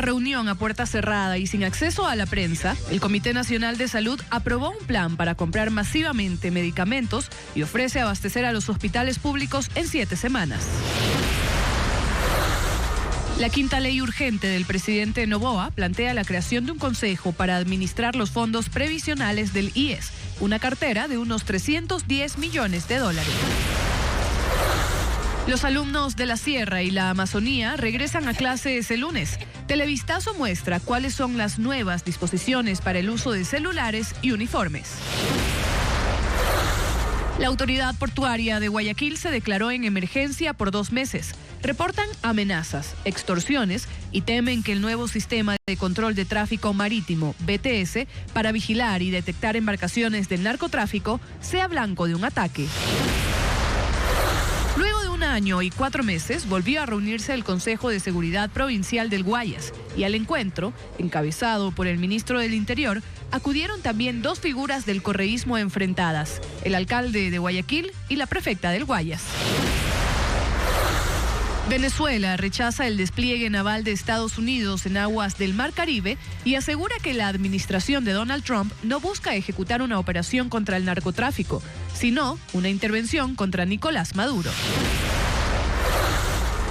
una reunión a puerta cerrada y sin acceso a la prensa, el Comité Nacional de Salud aprobó un plan para comprar masivamente medicamentos y ofrece abastecer a los hospitales públicos en 7 semanas. La quinta ley urgente del presidente Noboa plantea la creación de un consejo para administrar los fondos previsionales del IES, una cartera de unos 310 millones de dólares. Los alumnos de la Sierra y la Amazonía regresan a clases el lunes. Televistazo muestra cuáles son las nuevas disposiciones para el uso de celulares y uniformes. La autoridad portuaria de Guayaquil se declaró en emergencia por 2 meses. Reportan amenazas, extorsiones y temen que el nuevo sistema de control de tráfico marítimo, BTS, para vigilar y detectar embarcaciones del narcotráfico, sea blanco de un ataque. Luego de 1 año y 4 meses, volvió a reunirse el Consejo de Seguridad Provincial del Guayas y al encuentro, encabezado por el ministro del Interior, acudieron también 2 figuras del correísmo enfrentadas, el alcalde de Guayaquil y la prefecta del Guayas. Venezuela rechaza el despliegue naval de Estados Unidos en aguas del Mar Caribe y asegura que la administración de Donald Trump no busca ejecutar una operación contra el narcotráfico, sino una intervención contra Nicolás Maduro.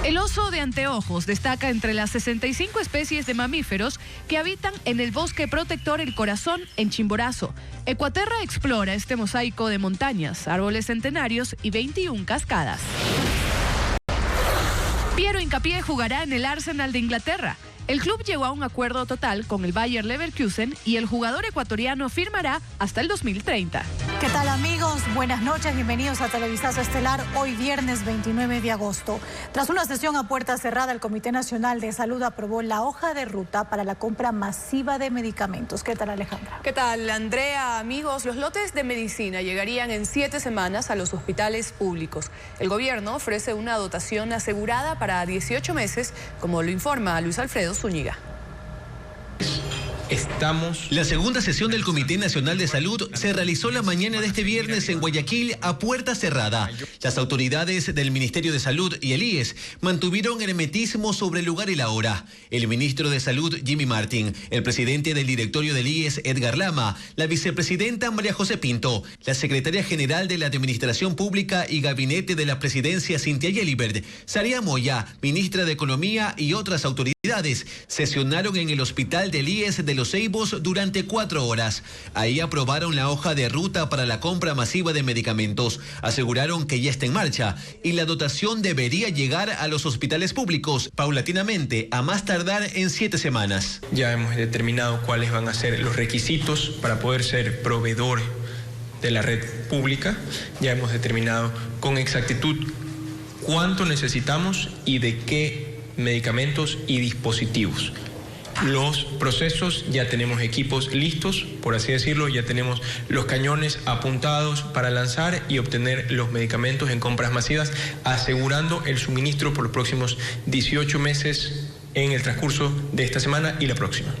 El oso de anteojos destaca entre las 65 especies de mamíferos que habitan en el bosque protector El Corazón en Chimborazo. Ecuaterra explora este mosaico de montañas, árboles centenarios y 21 cascadas. Piero Hincapié jugará en el Arsenal de Inglaterra. El club llegó a un acuerdo total con el Bayer Leverkusen y el jugador ecuatoriano firmará hasta el 2030. ¿Qué tal, amigos? Buenas noches, bienvenidos a Televisazo Estelar, hoy viernes 29 de agosto. Tras una sesión a puerta cerrada, el Comité Nacional de Salud aprobó la hoja de ruta para la compra masiva de medicamentos. ¿Qué tal, Alejandra? ¿Qué tal, Andrea? Amigos, los lotes de medicina llegarían en 7 semanas a los hospitales públicos. El gobierno ofrece una dotación asegurada para 18 meses, como lo informa Luis Alfredo Zúñiga. La segunda sesión del Comité Nacional de Salud se realizó la mañana de este viernes en Guayaquil a puerta cerrada. Las autoridades del Ministerio de Salud y el IES mantuvieron hermetismo sobre el lugar y la hora. El ministro de Salud, Jimmy Martin, el presidente del directorio del IES, Edgar Lama, la vicepresidenta María José Pinto, la secretaria general de la Administración Pública y Gabinete de la Presidencia, Cintia Yelibert, Saria Moya, ministra de Economía y otras autoridades sesionaron en el hospital del IES de Los Ceibos durante 4 horas. Ahí aprobaron la hoja de ruta para la compra masiva de medicamentos. Aseguraron que ya está en marcha y la dotación debería llegar a los hospitales públicos paulatinamente, a más tardar en 7 semanas. Ya hemos determinado cuáles van a ser los requisitos para poder ser proveedor de la red pública. Ya hemos determinado con exactitud cuánto necesitamos y de qué medicamentos y dispositivos. Los procesos, ya tenemos equipos listos, por así decirlo, ya tenemos los cañones apuntados para lanzar y obtener los medicamentos en compras masivas, asegurando el suministro por los próximos 18 meses en el transcurso de esta semana y la próxima.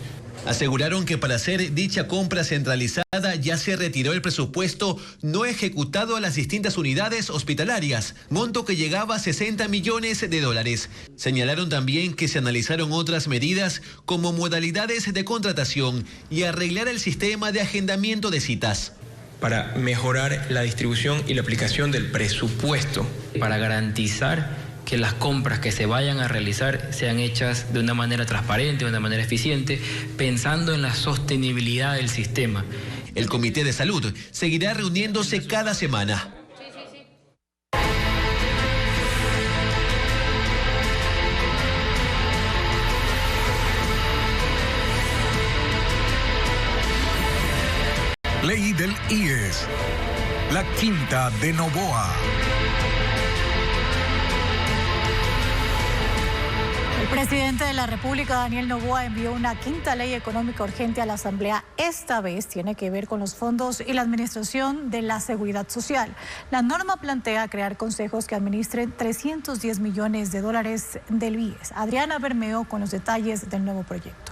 Aseguraron que para hacer dicha compra centralizada ya se retiró el presupuesto no ejecutado a las distintas unidades hospitalarias, monto que llegaba a 60 millones de dólares. Señalaron también que se analizaron otras medidas como modalidades de contratación y arreglar el sistema de agendamiento de citas. Para mejorar la distribución y la aplicación del presupuesto. Para garantizar que las compras que se vayan a realizar sean hechas de una manera transparente, de una manera eficiente, pensando en la sostenibilidad del sistema. El Comité de Salud seguirá reuniéndose cada semana. Ley del IES. La quinta de Noboa. El presidente de la República, Daniel Noboa, envió una quinta ley económica urgente a la Asamblea. Esta vez tiene que ver con los fondos y la administración de la seguridad social. La norma plantea crear consejos que administren 310 millones de dólares del IES. Adriana Bermeo con los detalles del nuevo proyecto.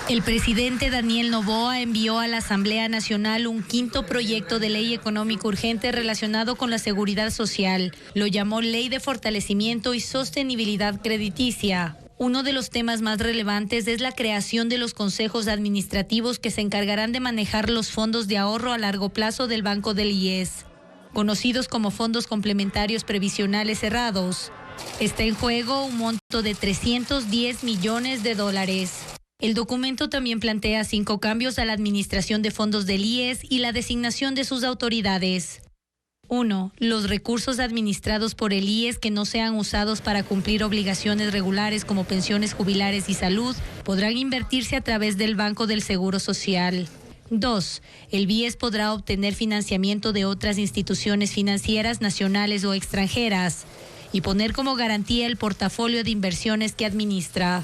El presidente Daniel Noboa envió a la Asamblea Nacional un quinto proyecto de ley económico urgente relacionado con la seguridad social. Lo llamó Ley de Fortalecimiento y Sostenibilidad Crediticia. Uno de los temas más relevantes es la creación de los consejos administrativos que se encargarán de manejar los fondos de ahorro a largo plazo del Banco del IES, conocidos como fondos complementarios previsionales cerrados. Está en juego un monto de $310 millones. El documento también plantea 5 cambios a la administración de fondos del IES y la designación de sus autoridades. 1. Los recursos administrados por el IES que no sean usados para cumplir obligaciones regulares como pensiones jubilares y salud podrán invertirse a través del Banco del Seguro Social. 2. El BIES podrá obtener financiamiento de otras instituciones financieras nacionales o extranjeras y poner como garantía el portafolio de inversiones que administra.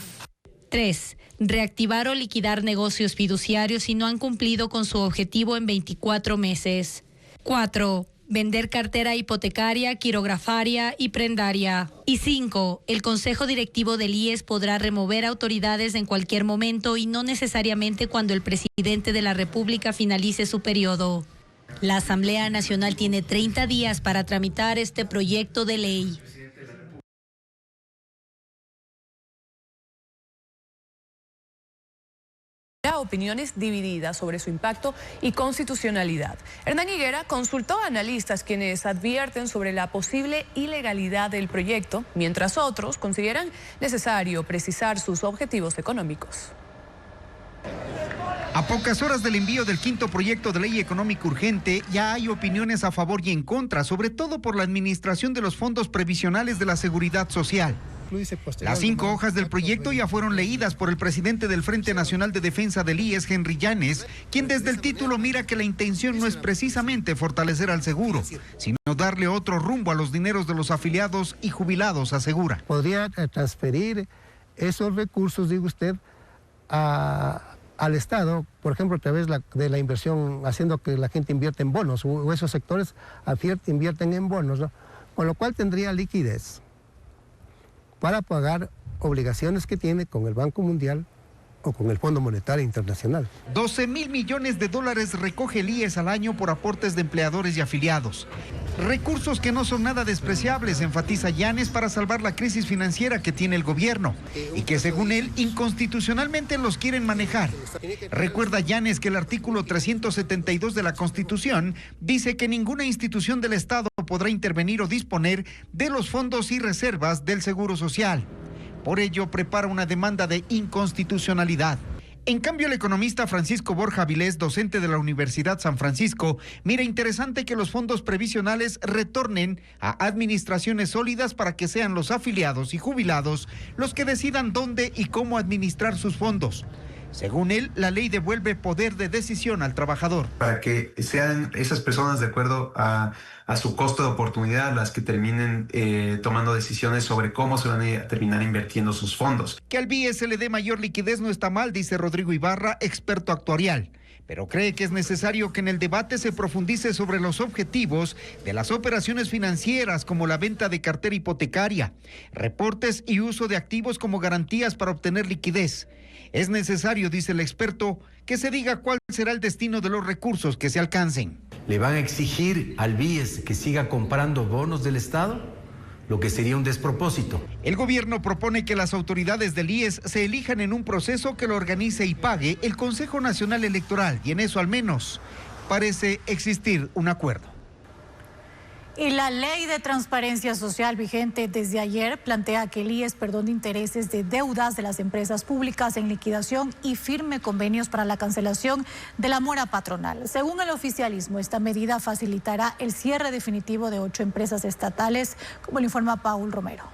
3. Reactivar o liquidar negocios fiduciarios si no han cumplido con su objetivo en 24 meses. 4. Vender cartera hipotecaria, quirografaria y prendaria. Y 5. El Consejo Directivo del IES podrá remover autoridades en cualquier momento y no necesariamente cuando el presidente de la República finalice su periodo. La Asamblea Nacional tiene 30 días para tramitar este proyecto de ley. Opiniones divididas sobre su impacto y constitucionalidad. Hernán Higuera consultó a analistas quienes advierten sobre la posible ilegalidad del proyecto, mientras otros consideran necesario precisar sus objetivos económicos. A pocas horas del envío del quinto proyecto de ley económico urgente, ya hay opiniones a favor y en contra, sobre todo por la administración de los fondos previsionales de la seguridad social. Las 5 hojas del proyecto ya fueron leídas por el presidente del Frente Nacional de Defensa del IES, Henry Llanes, quien desde el título mira que la intención no es precisamente fortalecer al seguro, sino darle otro rumbo a los dineros de los afiliados y jubilados, asegura. Podría transferir esos recursos, digo usted, al Estado, por ejemplo, a través de la inversión, haciendo que la gente invierta en bonos, o esos sectores invierten en bonos, ¿no? Con lo cual tendría liquidez para pagar obligaciones que tiene con el Banco Mundial o con el Fondo Monetario Internacional. 12,000 millones de dólares recoge el IES al año por aportes de empleadores y afiliados. Recursos que no son nada despreciables, enfatiza Llanes, para salvar la crisis financiera que tiene el gobierno y que según él inconstitucionalmente los quieren manejar. Recuerda Llanes que el artículo 372 de la Constitución dice que ninguna institución del Estado podrá intervenir o disponer de los fondos y reservas del Seguro Social. Por ello, prepara una demanda de inconstitucionalidad. En cambio, el economista Francisco Borja Vilés, docente de la Universidad San Francisco, mira interesante que los fondos previsionales retornen a administraciones sólidas para que sean los afiliados y jubilados los que decidan dónde y cómo administrar sus fondos. Según él, la ley devuelve poder de decisión al trabajador. Para que sean esas personas, de acuerdo a su costo de oportunidad, las que terminen tomando decisiones sobre cómo se van a terminar invirtiendo sus fondos. Que al BIES se le dé mayor liquidez no está mal, dice Rodrigo Ibarra, experto actuarial. Pero cree que es necesario que en el debate se profundice sobre los objetivos de las operaciones financieras, como la venta de cartera hipotecaria, reportes y uso de activos como garantías para obtener liquidez. Es necesario, dice el experto, que se diga cuál será el destino de los recursos que se alcancen. ¿Le van a exigir al BIES que siga comprando bonos del Estado? Lo que sería un despropósito. El gobierno propone que las autoridades del IES se elijan en un proceso que lo organice y pague el Consejo Nacional Electoral, y en eso al menos parece existir un acuerdo. Y la ley de transparencia social vigente desde ayer plantea que el IES perdone intereses de deudas de las empresas públicas en liquidación y firme convenios para la cancelación de la mora patronal. Según el oficialismo, esta medida facilitará el cierre definitivo de 8 empresas estatales, como lo informa Paul Romero.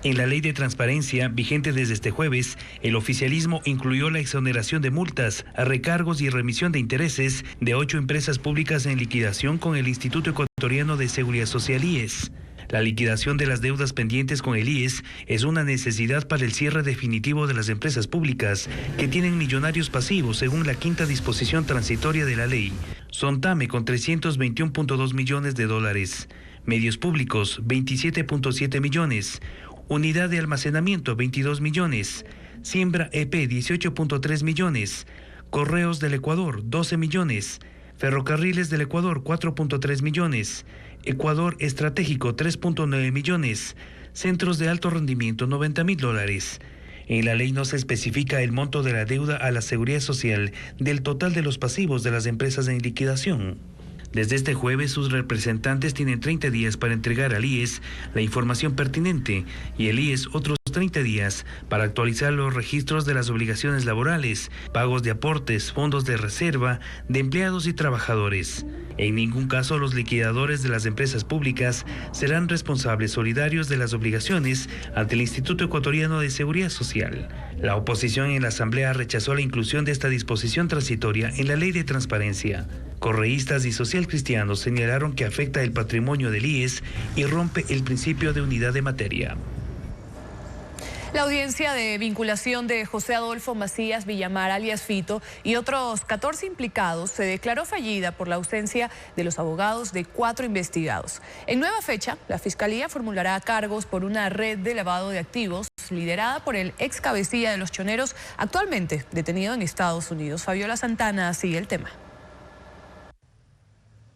En la ley de transparencia, vigente desde este jueves, el oficialismo incluyó la exoneración de multas, recargos y remisión de intereses de 8 empresas públicas en liquidación con el Instituto Ecuatoriano de Seguridad Social IES. La liquidación de las deudas pendientes con el IES es una necesidad para el cierre definitivo de las empresas públicas, que tienen millonarios pasivos según la quinta disposición transitoria de la ley. Sontame con $321.2 millones, Medios Públicos 27.7 millones, Unidad de Almacenamiento 22 millones, Siembra EP 18.3 millones, Correos del Ecuador 12 millones, Ferrocarriles del Ecuador 4.3 millones, Ecuador Estratégico 3.9 millones, Centros de Alto Rendimiento $90,000. En la ley no se especifica el monto de la deuda a la Seguridad Social del total de los pasivos de las empresas en liquidación. Desde este jueves, sus representantes tienen 30 días para entregar al IES la información pertinente y el IES otros 30 días para actualizar los registros de las obligaciones laborales, pagos de aportes, fondos de reserva de empleados y trabajadores. En ningún caso los liquidadores de las empresas públicas serán responsables solidarios de las obligaciones ante el Instituto Ecuatoriano de Seguridad Social. La oposición en la Asamblea rechazó la inclusión de esta disposición transitoria en la Ley de Transparencia. Correístas y socialcristianos señalaron que afecta el patrimonio del IES y rompe el principio de unidad de materia. La audiencia de vinculación de José Adolfo Macías Villamar, alias Fito, y otros 14 implicados se declaró fallida por la ausencia de los abogados de 4 investigados. En nueva fecha, la Fiscalía formulará cargos por una red de lavado de activos liderada por el ex cabecilla de los Choneros, actualmente detenido en Estados Unidos. Fabiola Santana sigue el tema.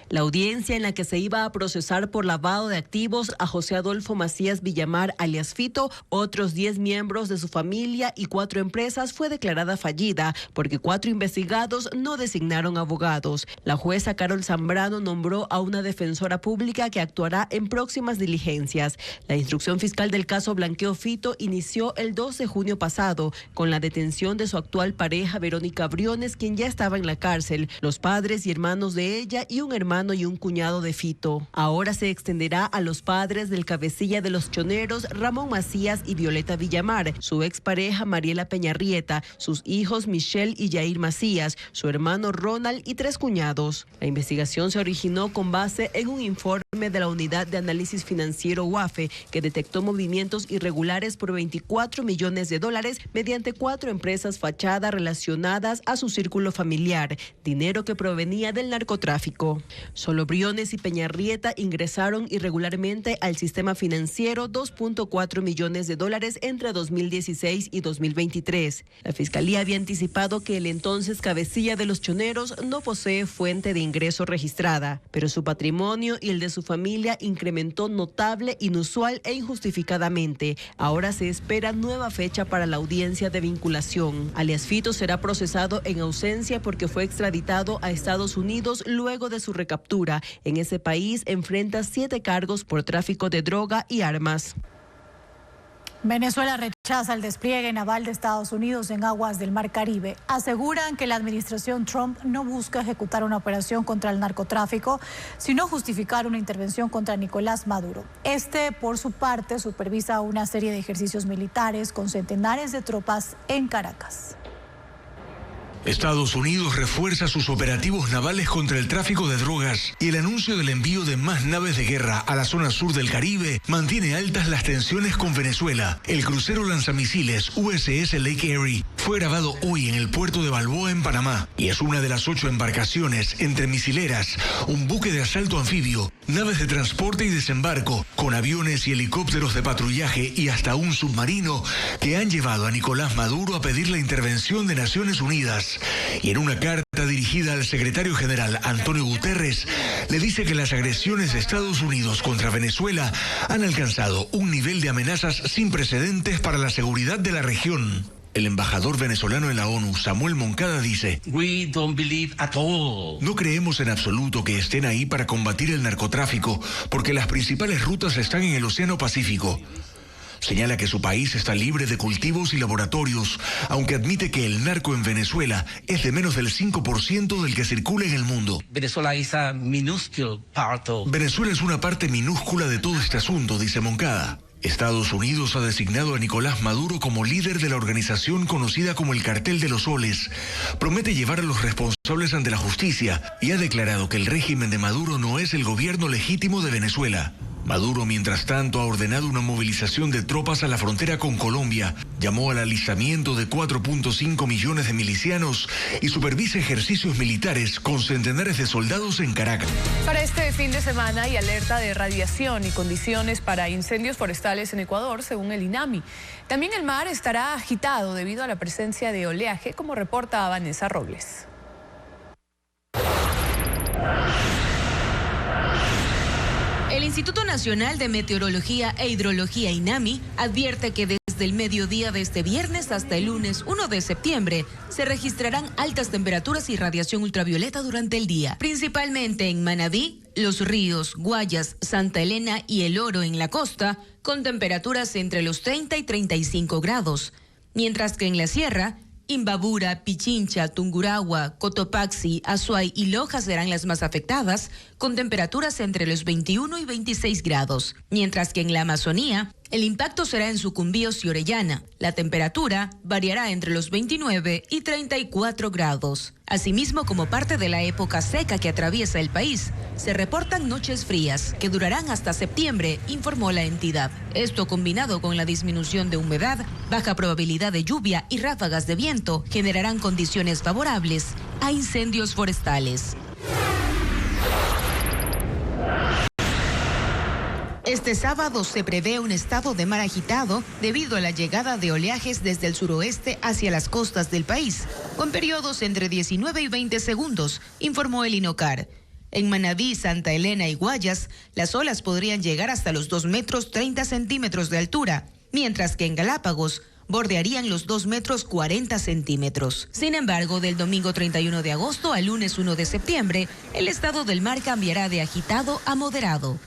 La audiencia en la que se iba a procesar por lavado de activos a José Adolfo Macías Villamar, alias Fito, otros 10 miembros de su familia y 4 empresas fue declarada fallida porque 4 investigados no designaron abogados. La jueza Carol Zambrano nombró a una defensora pública que actuará en próximas diligencias. La instrucción fiscal del caso Blanqueo Fito inició el 2 de junio pasado con la detención de su actual pareja Verónica Briones, quien ya estaba en la cárcel, los padres y hermanos de ella y un hermano y un cuñado de Fito. Ahora se extenderá a los padres del cabecilla de los Choneros, Ramón Macías y Violeta Villamar, su expareja Mariela Peñarrieta, sus hijos Michelle y Jair Macías, su hermano Ronald y 3 cuñados. La investigación se originó con base en un informe de la Unidad de Análisis Financiero UAFE que detectó movimientos irregulares por $24 millones mediante 4 empresas fachada relacionadas a su círculo familiar, dinero que provenía del narcotráfico. Solo Briones y Peñarrieta ingresaron irregularmente al sistema financiero $2.4 millones entre 2016 y 2023. La Fiscalía había anticipado que el entonces cabecilla de los Choneros no posee fuente de ingreso registrada, pero su patrimonio y el de su familia incrementó notable, inusual e injustificadamente. Ahora se espera nueva fecha para la audiencia de vinculación. Alias Fito será procesado en ausencia porque fue extraditado a Estados Unidos luego de su recaptura. En ese país enfrenta 7 cargos por tráfico de droga y armas. Venezuela rechaza el despliegue naval de Estados Unidos en aguas del Mar Caribe. Aseguran que la administración Trump no busca ejecutar una operación contra el narcotráfico, sino justificar una intervención contra Nicolás Maduro. Por su parte, supervisa una serie de ejercicios militares con centenares de tropas en Caracas. Estados Unidos refuerza sus operativos navales contra el tráfico de drogas y el anuncio del envío de más naves de guerra a la zona sur del Caribe mantiene altas las tensiones con Venezuela. El crucero lanzamisiles USS Lake Erie fue grabado hoy en el puerto de Balboa en Panamá y es una de las 8 embarcaciones entre misileras, un buque de asalto anfibio, naves de transporte y desembarco, con aviones y helicópteros de patrullaje y hasta un submarino que han llevado a Nicolás Maduro a pedir la intervención de Naciones Unidas. Y en una carta dirigida al secretario general Antonio Guterres, le dice que las agresiones de Estados Unidos contra Venezuela han alcanzado un nivel de amenazas sin precedentes para la seguridad de la región. El embajador venezolano en la ONU, Samuel Moncada, dice: No creemos en absoluto que estén ahí para combatir el narcotráfico, porque las principales rutas están en el Océano Pacífico. Señala que su país está libre de cultivos y laboratorios, aunque admite que el narco en Venezuela es de menos del 5% del que circula en el mundo. Venezuela es una parte minúscula de todo este asunto, dice Moncada. Estados Unidos ha designado a Nicolás Maduro como líder de la organización conocida como el Cartel de los Soles. Promete llevar a los responsables responsables ante la justicia y ha declarado que el régimen de Maduro no es el gobierno legítimo de Venezuela. Maduro, mientras tanto, ha ordenado una movilización de tropas a la frontera con Colombia, llamó al alistamiento de 4.5 millones de milicianos y supervisa ejercicios militares con centenares de soldados en Caracas. Para este fin de semana hay alerta de radiación y condiciones para incendios forestales en Ecuador, según el INAMI. También el mar estará agitado debido a la presencia de oleaje, como reporta Vanessa Robles. El Instituto Nacional de Meteorología e Hidrología, INAMI, advierte que desde el mediodía de este viernes hasta el lunes 1 de septiembre se registrarán altas temperaturas y radiación ultravioleta durante el día, principalmente en Manabí, Los Ríos, Guayas, Santa Elena y El Oro en la costa, con temperaturas entre los 30 y 35 grados, mientras que en la sierra, Imbabura, Pichincha, Tungurahua, Cotopaxi, Azuay y Loja serán las más afectadas, con temperaturas entre los 21 y 26 grados, mientras que en la Amazonía, el impacto será en Sucumbíos y Orellana. La temperatura variará entre los 29 y 34 grados. Asimismo, como parte de la época seca que atraviesa el país, se reportan noches frías que durarán hasta septiembre, informó la entidad. Esto, combinado con la disminución de humedad, baja probabilidad de lluvia y ráfagas de viento, generarán condiciones favorables a incendios forestales. Este sábado se prevé un estado de mar agitado debido a la llegada de oleajes desde el suroeste hacia las costas del país, con periodos entre 19 y 20 segundos, informó el INOCAR. En Manabí, Santa Elena y Guayas, las olas podrían llegar hasta los 2 metros 30 centímetros de altura, mientras que en Galápagos bordearían los 2 metros 40 centímetros. Sin embargo, del domingo 31 de agosto al lunes 1 de septiembre, el estado del mar cambiará de agitado a moderado.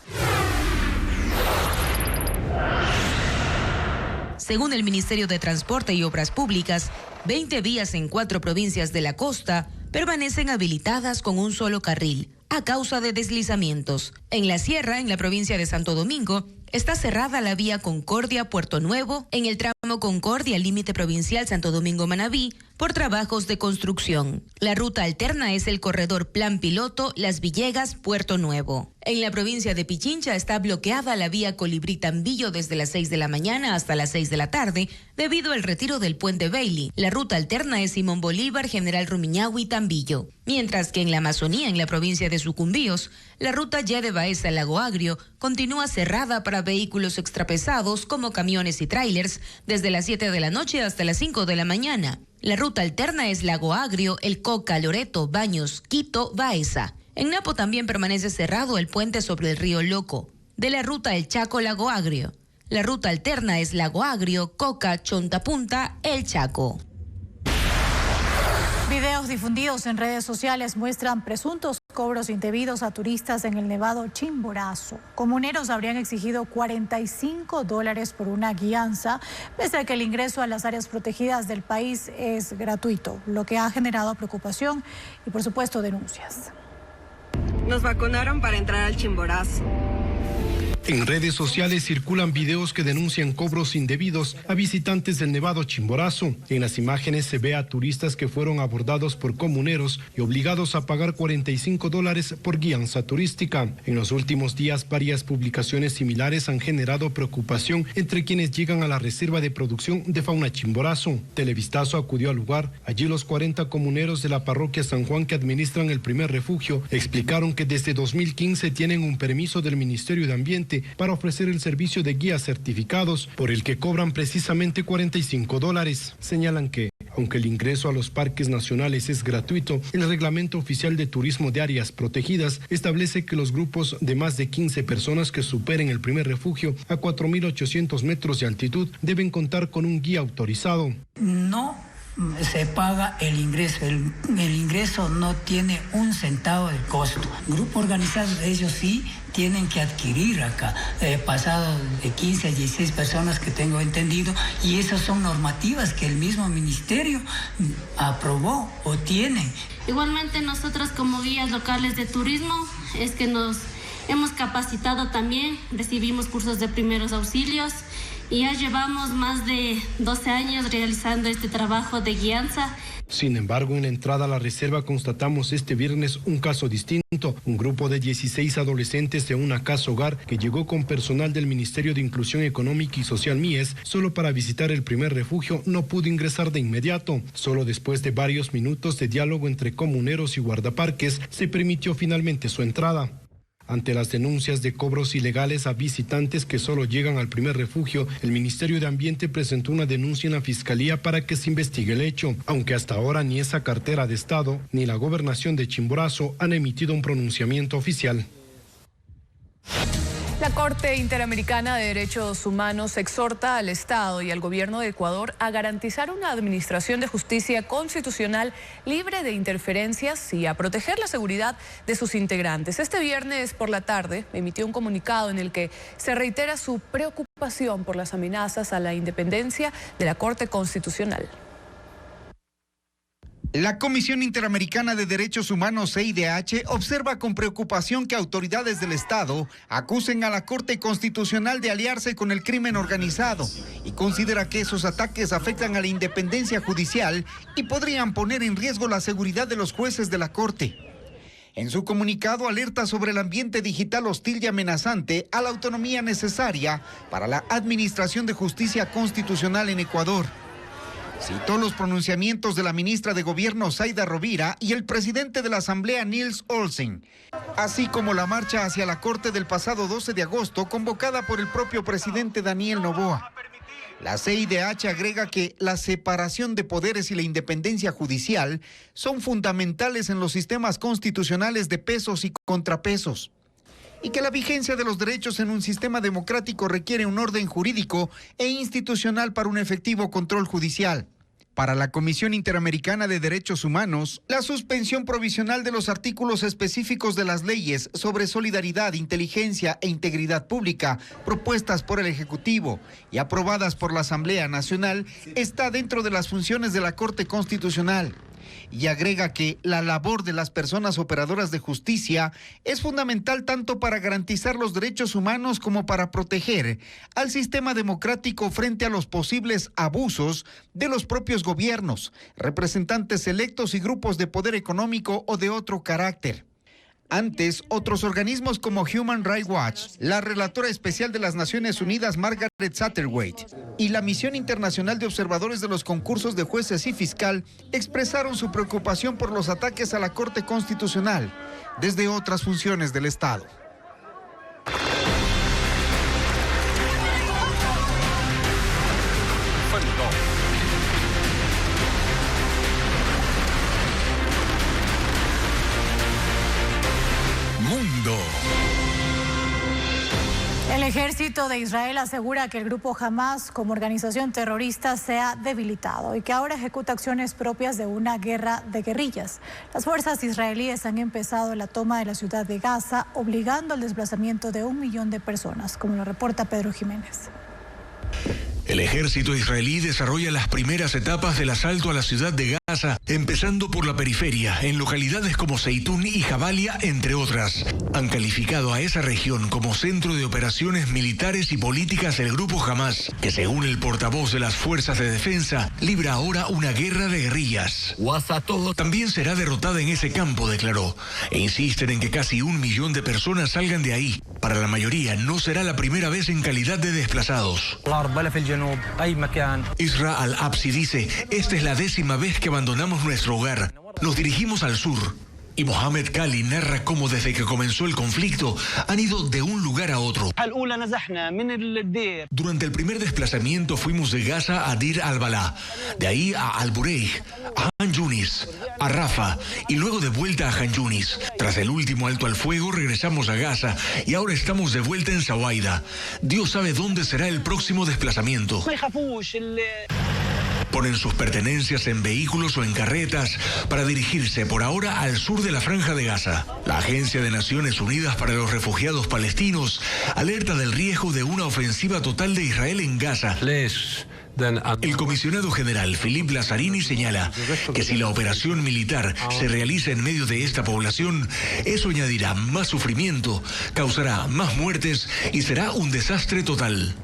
Según el Ministerio de Transporte y Obras Públicas, 20 vías en 4 provincias de la costa permanecen habilitadas con un solo carril a causa de deslizamientos. En la sierra, en la provincia de Santo Domingo, está cerrada la vía Concordia-Puerto Nuevo, en el tramo Concordia, límite provincial Santo Domingo-Manabí, por trabajos de construcción. La ruta alterna es el corredor Plan Piloto, Las Villegas-Puerto Nuevo. En la provincia de Pichincha está bloqueada la vía Colibrí-Tambillo desde las 6 de la mañana hasta las 6 de la tarde debido al retiro del puente Bailey. La ruta alterna es Simón Bolívar, General Rumiñahui-Tambillo. Mientras que en la Amazonía, en la provincia de Sucumbíos, la ruta Yede Baeza-Lago Agrio continúa cerrada para vehículos extrapesados como camiones y tráilers desde las 7 de la noche hasta las 5 de la mañana. La ruta alterna es Lago Agrio, El Coca, Loreto, Baños, Quito, Baeza. En Napo también permanece cerrado el puente sobre el río Loco. De la ruta El Chaco-Lago Agrio. La ruta alterna es Lago Agrio, Coca, Chontapunta, El Chaco. Videos difundidos en redes sociales muestran presuntos cobros indebidos a turistas en el Nevado Chimborazo. Comuneros habrían exigido $45 por una guianza, pese a que el ingreso a las áreas protegidas del país es gratuito, lo que ha generado preocupación y, por supuesto, denuncias. Nos vacunaron para entrar al Chimborazo. En redes sociales circulan videos que denuncian cobros indebidos a visitantes del Nevado Chimborazo. En las imágenes se ve a turistas que fueron abordados por comuneros y obligados a pagar $45 por guianza turística. En los últimos días, varias publicaciones similares han generado preocupación entre quienes llegan a la reserva de producción de fauna Chimborazo. Televistazo acudió al lugar. Allí los 40 comuneros de la parroquia San Juan que administran el primer refugio explicaron que desde 2015 tienen un permiso del Ministerio de Ambiente para ofrecer el servicio de guías certificados, por el que cobran precisamente $45. Señalan que, aunque el ingreso a los parques nacionales es gratuito, el reglamento oficial de turismo de áreas protegidas establece que los grupos de más de 15 personas que superen el primer refugio a 4.800 metros de altitud deben contar con un guía autorizado. No se paga el ingreso, el ingreso no tiene un centavo de costo. Grupo organizado, ellos sí tienen que adquirir acá, pasado de 15 a 16 personas que tengo entendido, y esas son normativas que el mismo ministerio aprobó o tiene. Igualmente nosotros como guías locales de turismo es que nos hemos capacitado también, recibimos cursos de primeros auxilios y ya llevamos más de 12 años realizando este trabajo de guianza. Sin embargo, en la entrada a la reserva constatamos este viernes un caso distinto. Un grupo de 16 adolescentes de una casa hogar que llegó con personal del Ministerio de Inclusión Económica y Social MIES solo para visitar el primer refugio no pudo ingresar de inmediato. Solo después de varios minutos de diálogo entre comuneros y guardaparques se permitió finalmente su entrada. Ante las denuncias de cobros ilegales a visitantes que solo llegan al primer refugio, el Ministerio de Ambiente presentó una denuncia en la Fiscalía para que se investigue el hecho, aunque hasta ahora ni esa cartera de Estado ni la Gobernación de Chimborazo han emitido un pronunciamiento oficial. La Corte Interamericana de Derechos Humanos exhorta al Estado y al gobierno de Ecuador a garantizar una administración de justicia constitucional libre de interferencias y a proteger la seguridad de sus integrantes. Este viernes por la tarde emitió un comunicado en el que se reitera su preocupación por las amenazas a la independencia de la Corte Constitucional. La Comisión Interamericana de Derechos Humanos, CIDH, observa con preocupación que autoridades del Estado acusen a la Corte Constitucional de aliarse con el crimen organizado y considera que esos ataques afectan a la independencia judicial y podrían poner en riesgo la seguridad de los jueces de la Corte. En su comunicado alerta sobre el ambiente digital hostil y amenazante a la autonomía necesaria para la administración de justicia constitucional en Ecuador. Citó los pronunciamientos de la ministra de Gobierno, Zaida Rovira, y el presidente de la Asamblea, Nils Olsen, así como la marcha hacia la Corte del pasado 12 de agosto, convocada por el propio presidente Daniel Noboa. La CIDH agrega que la separación de poderes y la independencia judicial son fundamentales en los sistemas constitucionales de pesos y contrapesos, y que la vigencia de los derechos en un sistema democrático requiere un orden jurídico e institucional para un efectivo control judicial. Para la Comisión Interamericana de Derechos Humanos, la suspensión provisional de los artículos específicos de las leyes sobre solidaridad, inteligencia e integridad pública propuestas por el Ejecutivo y aprobadas por la Asamblea Nacional está dentro de las funciones de la Corte Constitucional. Y agrega que la labor de las personas operadoras de justicia es fundamental tanto para garantizar los derechos humanos como para proteger al sistema democrático frente a los posibles abusos de los propios gobiernos, representantes electos y grupos de poder económico o de otro carácter. Antes, otros organismos como Human Rights Watch, la relatora especial de las Naciones Unidas Margaret Satterthwaite y la Misión Internacional de Observadores de los Concursos de Jueces y Fiscal expresaron su preocupación por los ataques a la Corte Constitucional desde otras funciones del Estado. El ejército de Israel asegura que el grupo Hamas como organización terrorista se ha debilitado y que ahora ejecuta acciones propias de una guerra de guerrillas. Las fuerzas israelíes han empezado la toma de la ciudad de Gaza, obligando al desplazamiento de 1 millón de personas, como lo reporta Pedro Jiménez. El ejército israelí desarrolla las primeras etapas del asalto a la ciudad de Gaza, empezando por la periferia, en localidades como Zeitún y Jabalia, entre otras. Han calificado a esa región como centro de operaciones militares y políticas del grupo Hamas, que según el portavoz de las fuerzas de defensa, libra ahora una guerra de guerrillas. También será derrotada en ese campo, declaró, e insisten en que casi 1 millón de personas salgan de ahí. Para la mayoría no será la primera vez en calidad de desplazados. Isra al-Absi dice, esta es la 10ª vez que abandonamos nuestro hogar. Nos dirigimos al sur. Y Mohamed Kali narra cómo desde que comenzó el conflicto han ido de un lugar a otro. Durante el primer desplazamiento fuimos de Gaza a Dir al-Balá, de ahí a Al-Bureij, a Han Yunis, a Rafa y luego de vuelta a Han Yunis. Tras el último alto al fuego regresamos a Gaza y ahora estamos de vuelta en Zawaida. Dios sabe dónde será el próximo desplazamiento. Ponen sus pertenencias en vehículos o en carretas para dirigirse por ahora al sur de la Franja de Gaza. La Agencia de Naciones Unidas para los Refugiados Palestinos alerta del riesgo de una ofensiva total de Israel en Gaza. El comisionado general Philippe Lazzarini señala que si la operación militar se realiza en medio de esta población, eso añadirá más sufrimiento, causará más muertes y será un desastre total.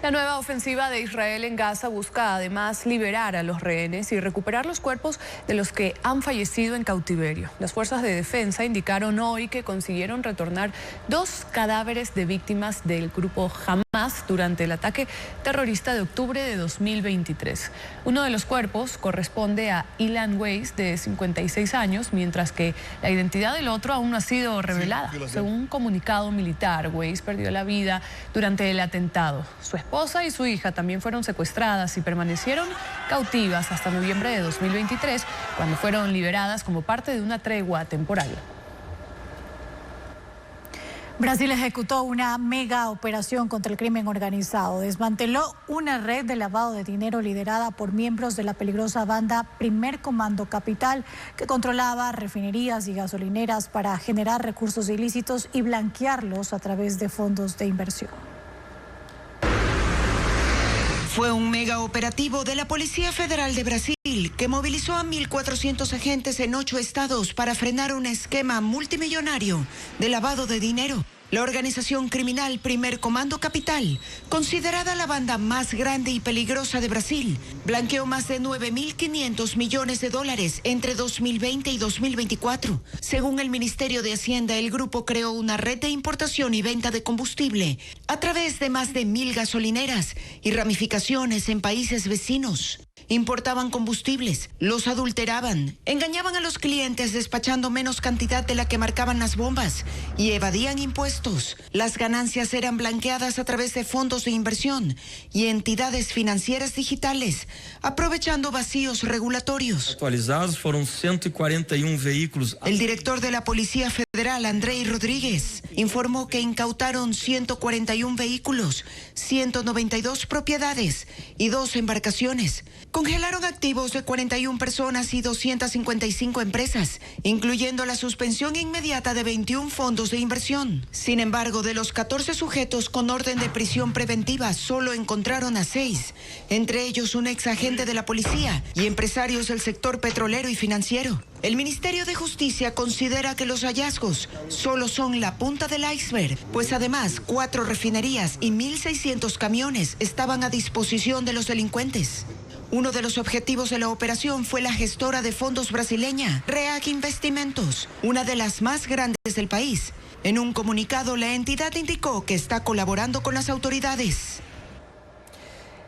La nueva ofensiva de Israel en Gaza busca además liberar a los rehenes y recuperar los cuerpos de los que han fallecido en cautiverio. Las fuerzas de defensa indicaron hoy que consiguieron retornar 2 cadáveres de víctimas del grupo Hamas durante el ataque terrorista de octubre de 2023. Uno de los cuerpos corresponde a Ilan Weiss, de 56 años, mientras que la identidad del otro aún no ha sido revelada. Según un comunicado militar, Weiss perdió la vida durante el atentado. Su esposa y su hija también fueron secuestradas y permanecieron cautivas hasta noviembre de 2023, cuando fueron liberadas como parte de una tregua temporal. Brasil ejecutó una mega operación contra el crimen organizado. Desmanteló una red de lavado de dinero liderada por miembros de la peligrosa banda Primer Comando Capital, que controlaba refinerías y gasolineras para generar recursos ilícitos y blanquearlos a través de fondos de inversión. Fue un mega operativo de la Policía Federal de Brasil que movilizó a 1.400 agentes en 8 estados para frenar un esquema multimillonario de lavado de dinero. La organización criminal Primer Comando Capital, considerada la banda más grande y peligrosa de Brasil, blanqueó más de 9.500 millones de dólares entre 2020 y 2024. Según el Ministerio de Hacienda, el grupo creó una red de importación y venta de combustible a través de más de 1.000 gasolineras y ramificaciones en países vecinos. Importaban combustibles, los adulteraban, engañaban a los clientes despachando menos cantidad de la que marcaban las bombas y evadían impuestos. Las ganancias eran blanqueadas a través de fondos de inversión y entidades financieras digitales, aprovechando vacíos regulatorios. Actualizados fueron 141 vehículos. El director de la Policía Federal, Andrei Rodríguez, informó que incautaron 141 vehículos, 192 propiedades y 2 embarcaciones. Congelaron activos de 41 personas y 255 empresas, incluyendo la suspensión inmediata de 21 fondos de inversión. Sin embargo, de los 14 sujetos con orden de prisión preventiva, solo encontraron a 6, entre ellos un ex agente de la policía y empresarios del sector petrolero y financiero. El Ministerio de Justicia considera que los hallazgos solo son la punta del iceberg, pues además 4 refinerías y 1.600 camiones estaban a disposición de los delincuentes. Uno de los objetivos de la operación fue la gestora de fondos brasileña, REAC Investimentos, una de las más grandes del país. En un comunicado, la entidad indicó que está colaborando con las autoridades.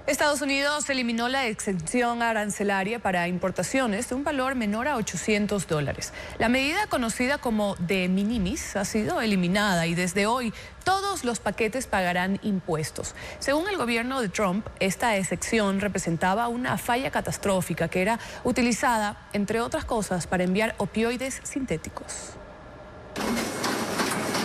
Estados Unidos eliminó la exención arancelaria para importaciones de un valor menor a $800. La medida, conocida como de minimis, ha sido eliminada y desde hoy todos los paquetes pagarán impuestos. Según el gobierno de Trump, esta excepción representaba una falla catastrófica que era utilizada, entre otras cosas, para enviar opioides sintéticos.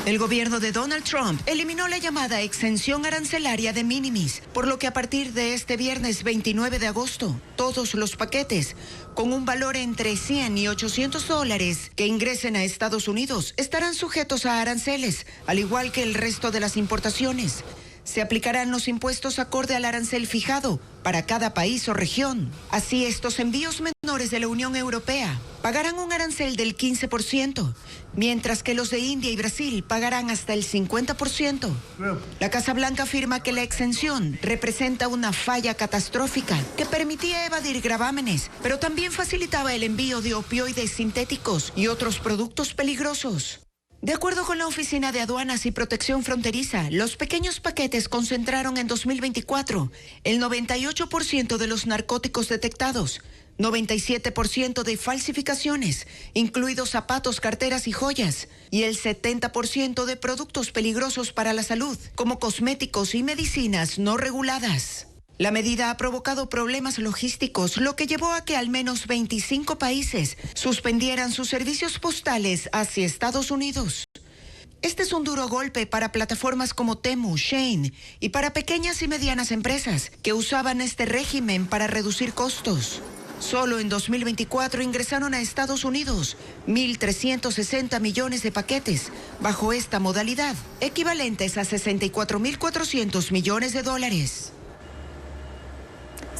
El gobierno de Donald Trump eliminó la llamada exención arancelaria de minimis, por lo que a partir de este viernes 29 de agosto, todos los paquetes con un valor entre $100 y $800 que ingresen a Estados Unidos estarán sujetos a aranceles, al igual que el resto de las importaciones. Se aplicarán los impuestos acorde al arancel fijado para cada país o región. Así, estos envíos menores de la Unión Europea pagarán un arancel del 15%, mientras que los de India y Brasil pagarán hasta el 50%. La Casa Blanca afirma que la exención representa una falla catastrófica que permitía evadir gravámenes, pero también facilitaba el envío de opioides sintéticos y otros productos peligrosos. De acuerdo con la Oficina de Aduanas y Protección Fronteriza, los pequeños paquetes concentraron en 2024 el 98% de los narcóticos detectados, 97% de falsificaciones, incluidos zapatos, carteras y joyas, y el 70% de productos peligrosos para la salud, como cosméticos y medicinas no reguladas. La medida ha provocado problemas logísticos, lo que llevó a que al menos 25 países suspendieran sus servicios postales hacia Estados Unidos. Este es un duro golpe para plataformas como Temu, Shein y para pequeñas y medianas empresas que usaban este régimen para reducir costos. Solo en 2024 ingresaron a Estados Unidos 1.360 millones de paquetes bajo esta modalidad, equivalentes a $64.400 millones.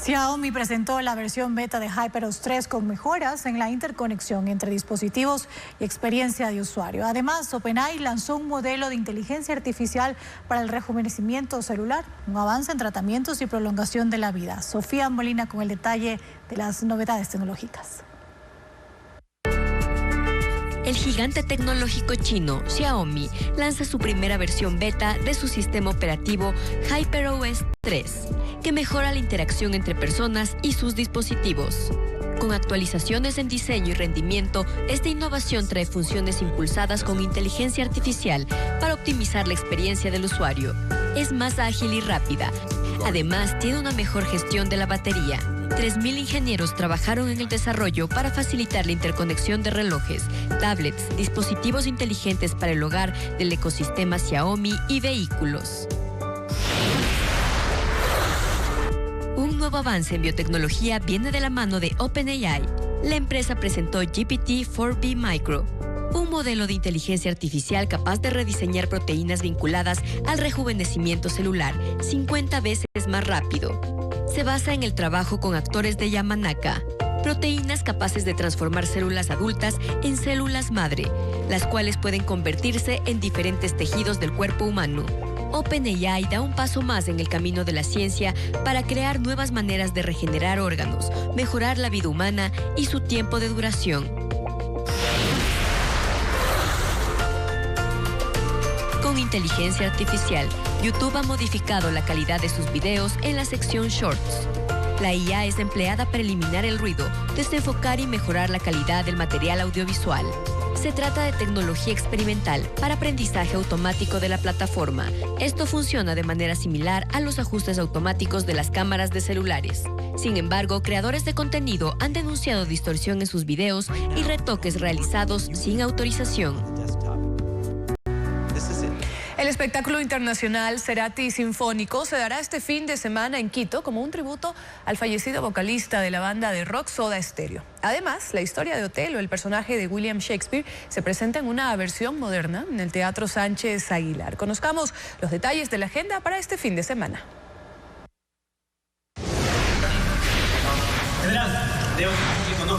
Xiaomi presentó la versión beta de HyperOS 3 con mejoras en la interconexión entre dispositivos y experiencia de usuario. Además, OpenAI lanzó un modelo de inteligencia artificial para el rejuvenecimiento celular, un avance en tratamientos y prolongación de la vida. Sofía Molina con el detalle de las novedades tecnológicas. El gigante tecnológico chino Xiaomi lanza su primera versión beta de su sistema operativo HyperOS 3, que mejora la interacción entre personas y sus dispositivos. Con actualizaciones en diseño y rendimiento, esta innovación trae funciones impulsadas con inteligencia artificial para optimizar la experiencia del usuario. Es más ágil y rápida. Además, tiene una mejor gestión de la batería. 3.000 ingenieros trabajaron en el desarrollo para facilitar la interconexión de relojes, tablets, dispositivos inteligentes para el hogar del ecosistema Xiaomi y vehículos. Un nuevo avance en biotecnología viene de la mano de OpenAI. La empresa presentó GPT-4B Micro, un modelo de inteligencia artificial capaz de rediseñar proteínas vinculadas al rejuvenecimiento celular 50 veces más rápido. Se basa en el trabajo con actores de Yamanaka, proteínas capaces de transformar células adultas en células madre, las cuales pueden convertirse en diferentes tejidos del cuerpo humano. OpenAI da un paso más en el camino de la ciencia para crear nuevas maneras de regenerar órganos, mejorar la vida humana y su tiempo de duración. Con inteligencia artificial, YouTube ha modificado la calidad de sus videos en la sección Shorts. La IA es empleada para eliminar el ruido, desenfocar y mejorar la calidad del material audiovisual. Se trata de tecnología experimental para aprendizaje automático de la plataforma. Esto funciona de manera similar a los ajustes automáticos de las cámaras de celulares. Sin embargo, creadores de contenido han denunciado distorsión en sus videos y retoques realizados sin autorización. El espectáculo internacional Cerati Sinfónico se dará este fin de semana en Quito como un tributo al fallecido vocalista de la banda de rock Soda Stereo. Además, la historia de Otelo, el personaje de William Shakespeare, se presenta en una versión moderna en el Teatro Sánchez Aguilar. Conozcamos los detalles de la agenda para este fin de semana.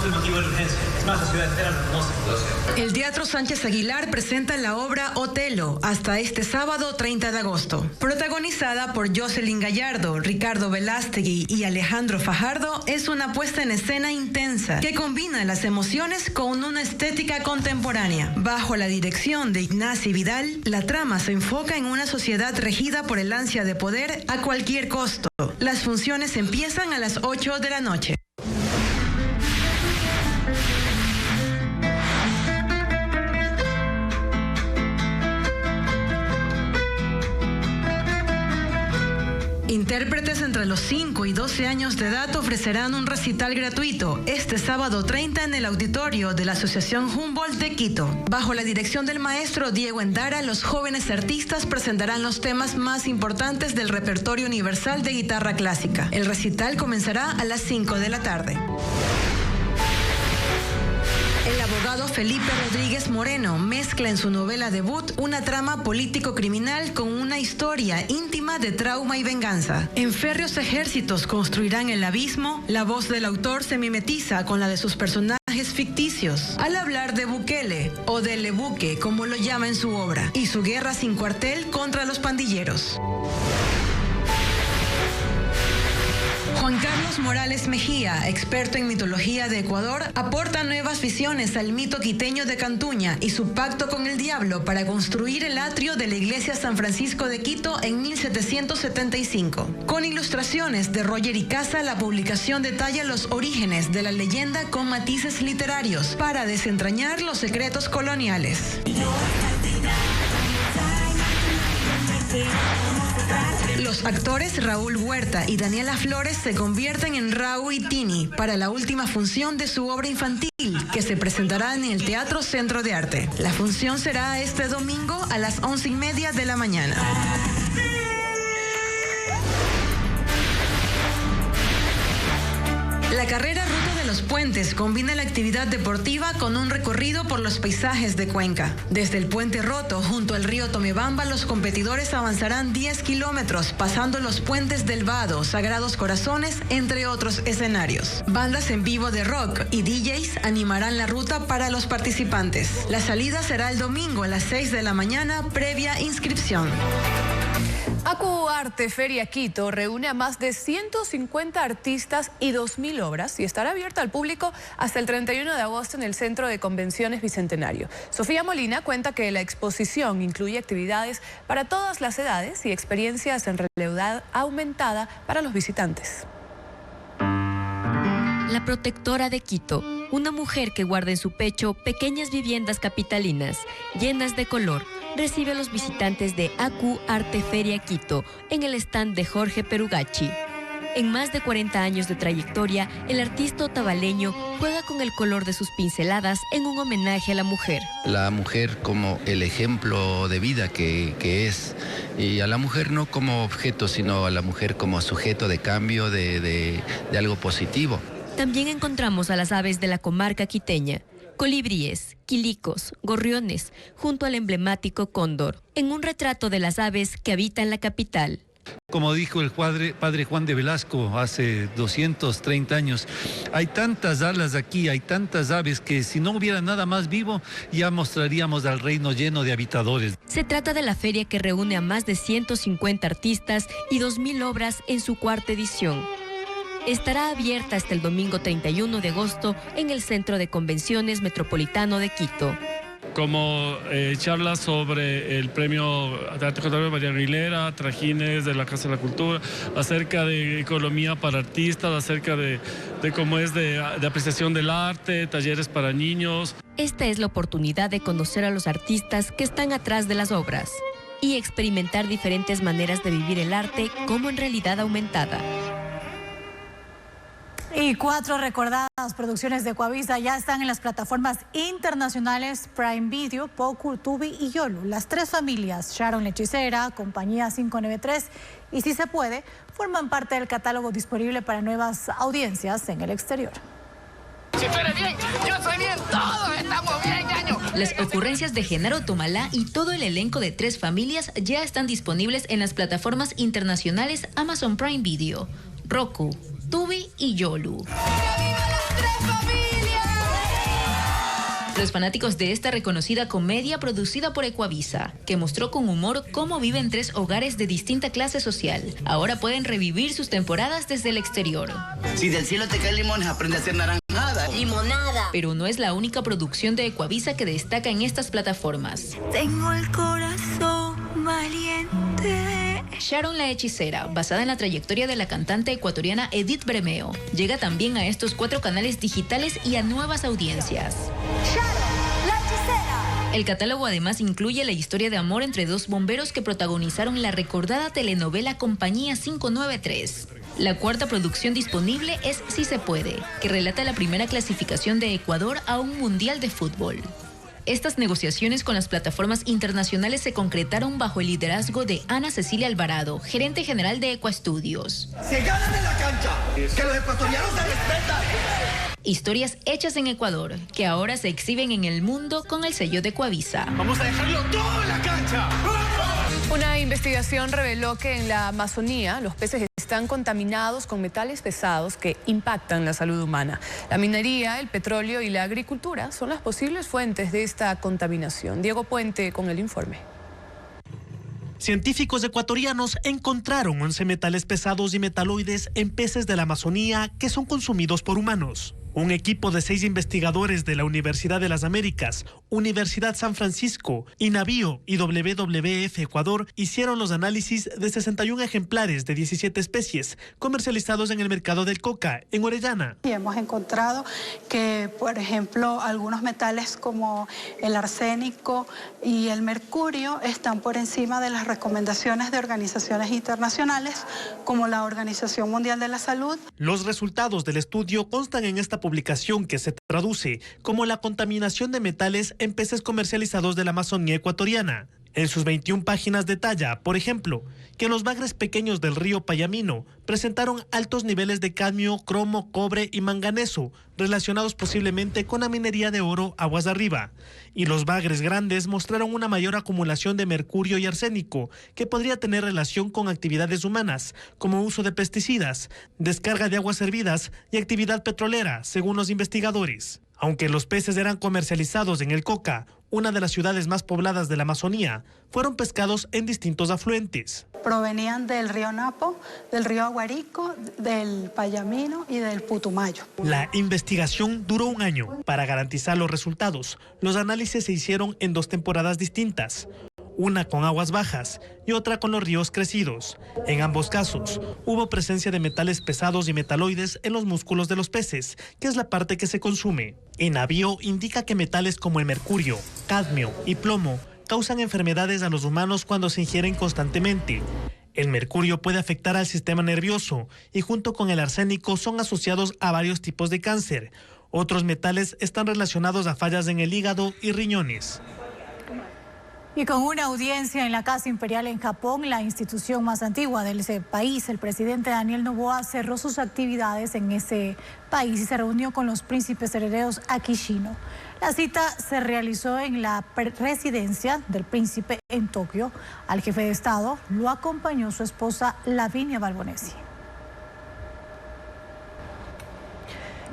El motivo de la urgencia. Es más, la ciudad entera lo conoce. El Teatro Sánchez Aguilar presenta la obra Otelo hasta este sábado 30 de agosto. Protagonizada por Jocelyn Gallardo, Ricardo Velástegui y Alejandro Fajardo, es una puesta en escena intensa que combina las emociones con una estética contemporánea. Bajo la dirección de Ignacy Vidal, la trama se enfoca en una sociedad regida por el ansia de poder a cualquier costo. Las funciones empiezan a las 8 de la noche. Intérpretes entre los 5 y 12 años de edad ofrecerán un recital gratuito este sábado 30 en el auditorio de la Asociación Humboldt de Quito. Bajo la dirección del maestro Diego Endara, los jóvenes artistas presentarán los temas más importantes del repertorio universal de guitarra clásica. El recital comenzará a las 5 de la tarde. El abogado Felipe Rodríguez Moreno mezcla en su novela debut una trama político-criminal con una historia íntima de trauma y venganza. En férreos ejércitos construirán el abismo. La voz del autor se mimetiza con la de sus personajes ficticios al hablar de Bukele, o de Lebuque, como lo llama en su obra, y su guerra sin cuartel contra los pandilleros. Juan Carlos Morales Mejía, experto en mitología de Ecuador, aporta nuevas visiones al mito quiteño de Cantuña y su pacto con el diablo para construir el atrio de la iglesia San Francisco de Quito en 1775. Con ilustraciones de Roger Icaza, la publicación detalla los orígenes de la leyenda con matices literarios para desentrañar los secretos coloniales. Los actores Raúl Huerta y Daniela Flores se convierten en Rau y Tini para la última función de su obra infantil, que se presentará en el Teatro Centro de Arte. La función será este domingo a las 11:30 de la mañana. La carrera Ruta de los Puentes combina la actividad deportiva con un recorrido por los paisajes de Cuenca. Desde el Puente Roto, junto al río Tomebamba, los competidores avanzarán 10 kilómetros, pasando los puentes del Vado, Sagrados Corazones, entre otros escenarios. Bandas en vivo de rock y DJs animarán la ruta para los participantes. La salida será el domingo a las 6 de la mañana, previa inscripción. ACU Arte Feria Quito reúne a más de 150 artistas y 2.000 obras y estará abierta al público hasta el 31 de agosto en el Centro de Convenciones Bicentenario. Sofía Molina cuenta que la exposición incluye actividades para todas las edades y experiencias en realidad aumentada para los visitantes. La protectora de Quito, una mujer que guarda en su pecho pequeñas viviendas capitalinas llenas de color, recibe a los visitantes de ACU Arte Feria Quito en el stand de Jorge Perugachi. En más de 40 años de trayectoria, el artista otavaleño juega con el color de sus pinceladas en un homenaje a la mujer. La mujer como el ejemplo de vida que es, y a la mujer no como objeto, sino a la mujer como sujeto de cambio de algo positivo. También encontramos a las aves de la comarca quiteña, colibríes, quilicos, gorriones, junto al emblemático cóndor, en un retrato de las aves que habitan la capital. Como dijo el padre Juan de Velasco hace 230 años, hay tantas alas aquí, hay tantas aves que si no hubiera nada más vivo, ya mostraríamos al reino lleno de habitadores. Se trata de la feria que reúne a más de 150 artistas y 2.000 obras en su cuarta edición. Estará abierta hasta el domingo 31 de agosto en el Centro de Convenciones Metropolitano de Quito. Como charlas sobre el premio de arte contemporáneo María Aguilera, Trajines de la Casa de la Cultura, acerca de economía para artistas, acerca de cómo es de apreciación del arte, talleres para niños. Esta es la oportunidad de conocer a los artistas que están atrás de las obras y experimentar diferentes maneras de vivir el arte como en realidad aumentada. Y 4 recordadas producciones de Ecuavisa ya están en las plataformas internacionales Prime Video, Poco, Tubi y Yolu. Las 3 familias, Sharon la Hechicera, Compañía 593 y Si se puede, forman parte del catálogo disponible para nuevas audiencias en el exterior. Si tú eres bien, yo soy bien, todos estamos bien, ñaño. Las ocurrencias de Genaro Tomalá y todo el elenco de 3 familias ya están disponibles en las plataformas internacionales Amazon Prime Video, Roku, Tubi y Yolu. Los fanáticos de esta reconocida comedia producida por Ecuavisa, que mostró con humor cómo viven 3 hogares de distinta clase social, ahora pueden revivir sus temporadas desde el exterior. Si del cielo te cae limones, aprende a hacer naranjada. Limonada. Pero no es la única producción de Ecuavisa que destaca en estas plataformas. Tengo el corazón valiente. Sharon la Hechicera, basada en la trayectoria de la cantante ecuatoriana Edith Bremeo, llega también a estos 4 canales digitales y a nuevas audiencias. Sharon la Hechicera. El catálogo además incluye la historia de amor entre 2 bomberos que protagonizaron la recordada telenovela Compañía 593. La 4ª producción disponible es Si se puede, que relata la primera clasificación de Ecuador a un mundial de fútbol. Estas negociaciones con las plataformas internacionales se concretaron bajo el liderazgo de Ana Cecilia Alvarado, gerente general de Ecuastudios. Se ganan en la cancha, que los ecuatorianos se respetan. Historias hechas en Ecuador, que ahora se exhiben en el mundo con el sello de Ecuavisa. Vamos a dejarlo todo en la cancha. Una investigación reveló que en la Amazonía los peces están contaminados con metales pesados que impactan la salud humana. La minería, el petróleo y la agricultura son las posibles fuentes de esta contaminación. Diego Puente con el informe. Científicos ecuatorianos encontraron 11 metales pesados y metaloides en peces de la Amazonía que son consumidos por humanos. Un equipo de 6 investigadores de la Universidad de las Américas, Universidad San Francisco, INAVIO y WWF Ecuador hicieron los análisis de 61 ejemplares de 17 especies comercializados en el mercado del coca, en Orellana. Y hemos encontrado que, por ejemplo, algunos metales como el arsénico y el mercurio están por encima de las recomendaciones de organizaciones internacionales como la Organización Mundial de la Salud. Los resultados del estudio constan en esta publicación que se traduce como la contaminación de metales en peces comercializados de la Amazonía ecuatoriana. En sus 21 páginas detalla, por ejemplo, que los bagres pequeños del río Payamino presentaron altos niveles de cadmio, cromo, cobre y manganeso, relacionados posiblemente con la minería de oro aguas arriba. Y los bagres grandes mostraron una mayor acumulación de mercurio y arsénico, que podría tener relación con actividades humanas, como uso de pesticidas, descarga de aguas hervidas y actividad petrolera, según los investigadores. Aunque los peces eran comercializados en El Coca, una de las ciudades más pobladas de la Amazonía, fueron pescados en distintos afluentes. Provenían del río Napo, del río Aguarico, del Payamino y del Putumayo. La investigación duró 1 año. Para garantizar los resultados, los análisis se hicieron en 2 temporadas distintas. Una con aguas bajas y otra con los ríos crecidos. En ambos casos, hubo presencia de metales pesados y metaloides en los músculos de los peces, que es la parte que se consume. Inavio indica que metales como el mercurio, cadmio y plomo causan enfermedades a los humanos cuando se ingieren constantemente. El mercurio puede afectar al sistema nervioso y junto con el arsénico son asociados a varios tipos de cáncer. Otros metales están relacionados a fallas en el hígado y riñones. Y con una audiencia en la Casa Imperial en Japón, la institución más antigua de ese país, el presidente Daniel Noboa cerró sus actividades en ese país y se reunió con los príncipes herederos Akishino. La cita se realizó en la residencia del príncipe en Tokio. Al jefe de Estado lo acompañó su esposa Lavinia Balbonesi.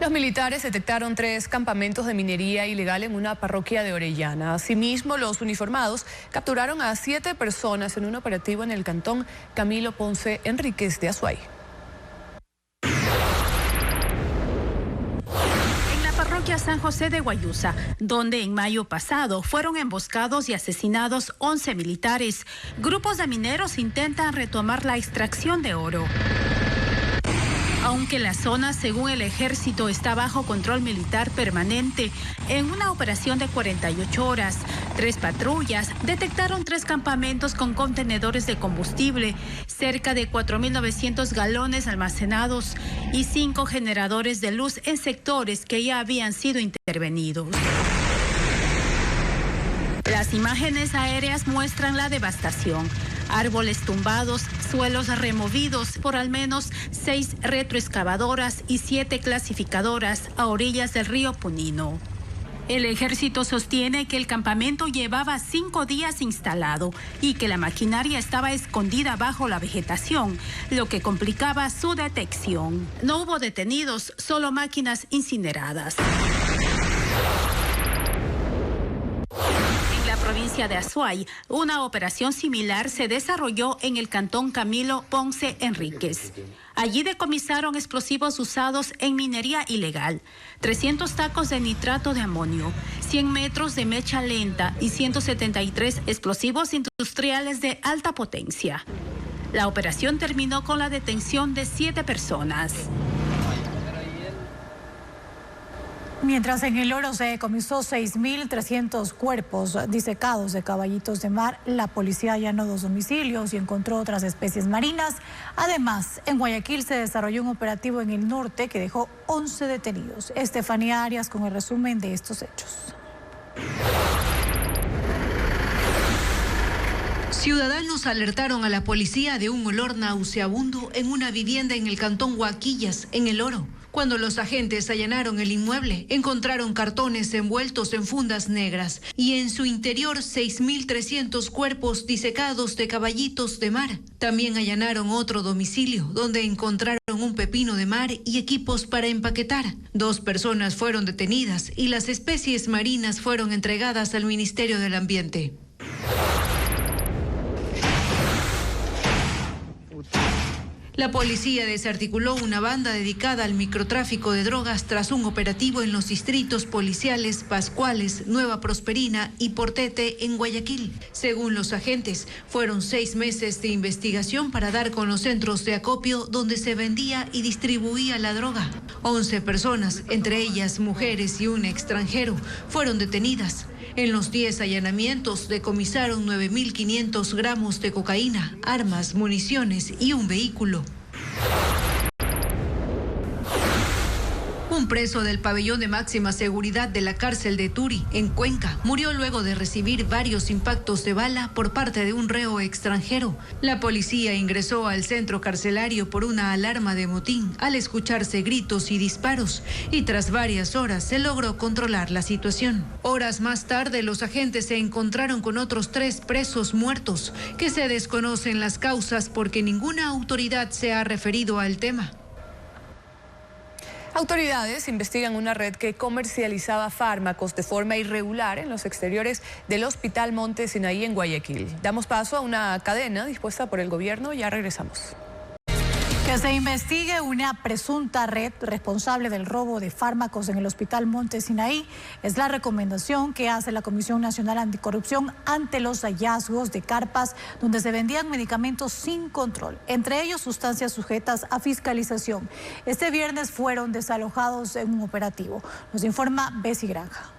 Los militares detectaron 3 campamentos de minería ilegal en una parroquia de Orellana. Asimismo, los uniformados capturaron a 7 personas en un operativo en el cantón Camilo Ponce Enríquez de Azuay. En la parroquia San José de Guayusa, donde en mayo pasado fueron emboscados y asesinados 11 militares, grupos de mineros intentan retomar la extracción de oro. Aunque la zona, según el ejército, está bajo control militar permanente, en una operación de 48 horas, 3 patrullas detectaron 3 campamentos con contenedores de combustible, cerca de 4.900 galones almacenados y 5 generadores de luz en sectores que ya habían sido intervenidos. Las imágenes aéreas muestran la devastación. Árboles tumbados, suelos removidos por al menos 6 retroexcavadoras y 7 clasificadoras a orillas del río Punino. El ejército sostiene que el campamento llevaba 5 días instalado y que la maquinaria estaba escondida bajo la vegetación, lo que complicaba su detección. No hubo detenidos, solo máquinas incineradas. Provincia de Azuay, una operación similar se desarrolló en el cantón Camilo Ponce Enríquez. Allí decomisaron explosivos usados en minería ilegal, 300 tacos de nitrato de amonio, 100 metros de mecha lenta y 173 explosivos industriales de alta potencia. La operación terminó con la detención de 7 personas. Mientras en el oro se decomisó 6.300 cuerpos disecados de caballitos de mar, la policía allanó 2 domicilios y encontró otras especies marinas. Además, en Guayaquil se desarrolló un operativo en el norte que dejó 11 detenidos. Estefanía Arias con el resumen de estos hechos. Ciudadanos alertaron a la policía de un olor nauseabundo en una vivienda en el cantón Huaquillas, en El Oro. Cuando los agentes allanaron el inmueble, encontraron cartones envueltos en fundas negras y en su interior 6.300 cuerpos disecados de caballitos de mar. También allanaron otro domicilio donde encontraron un pepino de mar y equipos para empaquetar. 2 personas fueron detenidas y las especies marinas fueron entregadas al Ministerio del Ambiente. La policía desarticuló una banda dedicada al microtráfico de drogas tras un operativo en los distritos policiales Pascuales, Nueva Prosperina y Portete en Guayaquil. Según los agentes, fueron 6 meses de investigación para dar con los centros de acopio donde se vendía y distribuía la droga. 11 personas, entre ellas mujeres y un extranjero, fueron detenidas. En los 10 allanamientos decomisaron 9.500 gramos de cocaína, armas, municiones y un vehículo. Un preso del pabellón de máxima seguridad de la cárcel de Turi, en Cuenca, murió luego de recibir varios impactos de bala por parte de un reo extranjero. La policía ingresó al centro carcelario por una alarma de motín al escucharse gritos y disparos, y tras varias horas se logró controlar la situación. Horas más tarde, los agentes se encontraron con otros 3 presos muertos, que se desconocen las causas porque ninguna autoridad se ha referido al tema. Autoridades investigan una red que comercializaba fármacos de forma irregular en los exteriores del Hospital Monte Sinaí en Guayaquil. Damos paso a una cadena dispuesta por el gobierno. Ya regresamos. Que se investigue una presunta red responsable del robo de fármacos en el Hospital Monte Sinaí es la recomendación que hace la Comisión Nacional Anticorrupción ante los hallazgos de carpas donde se vendían medicamentos sin control, entre ellos sustancias sujetas a fiscalización. Este viernes fueron desalojados en un operativo. Nos informa Bessie Granja.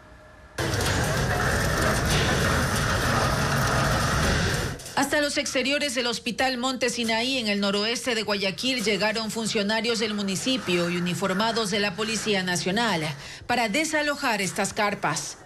Hasta los exteriores del Hospital Monte Sinaí en el noroeste de Guayaquil llegaron funcionarios del municipio y uniformados de la Policía Nacional para desalojar estas carpas.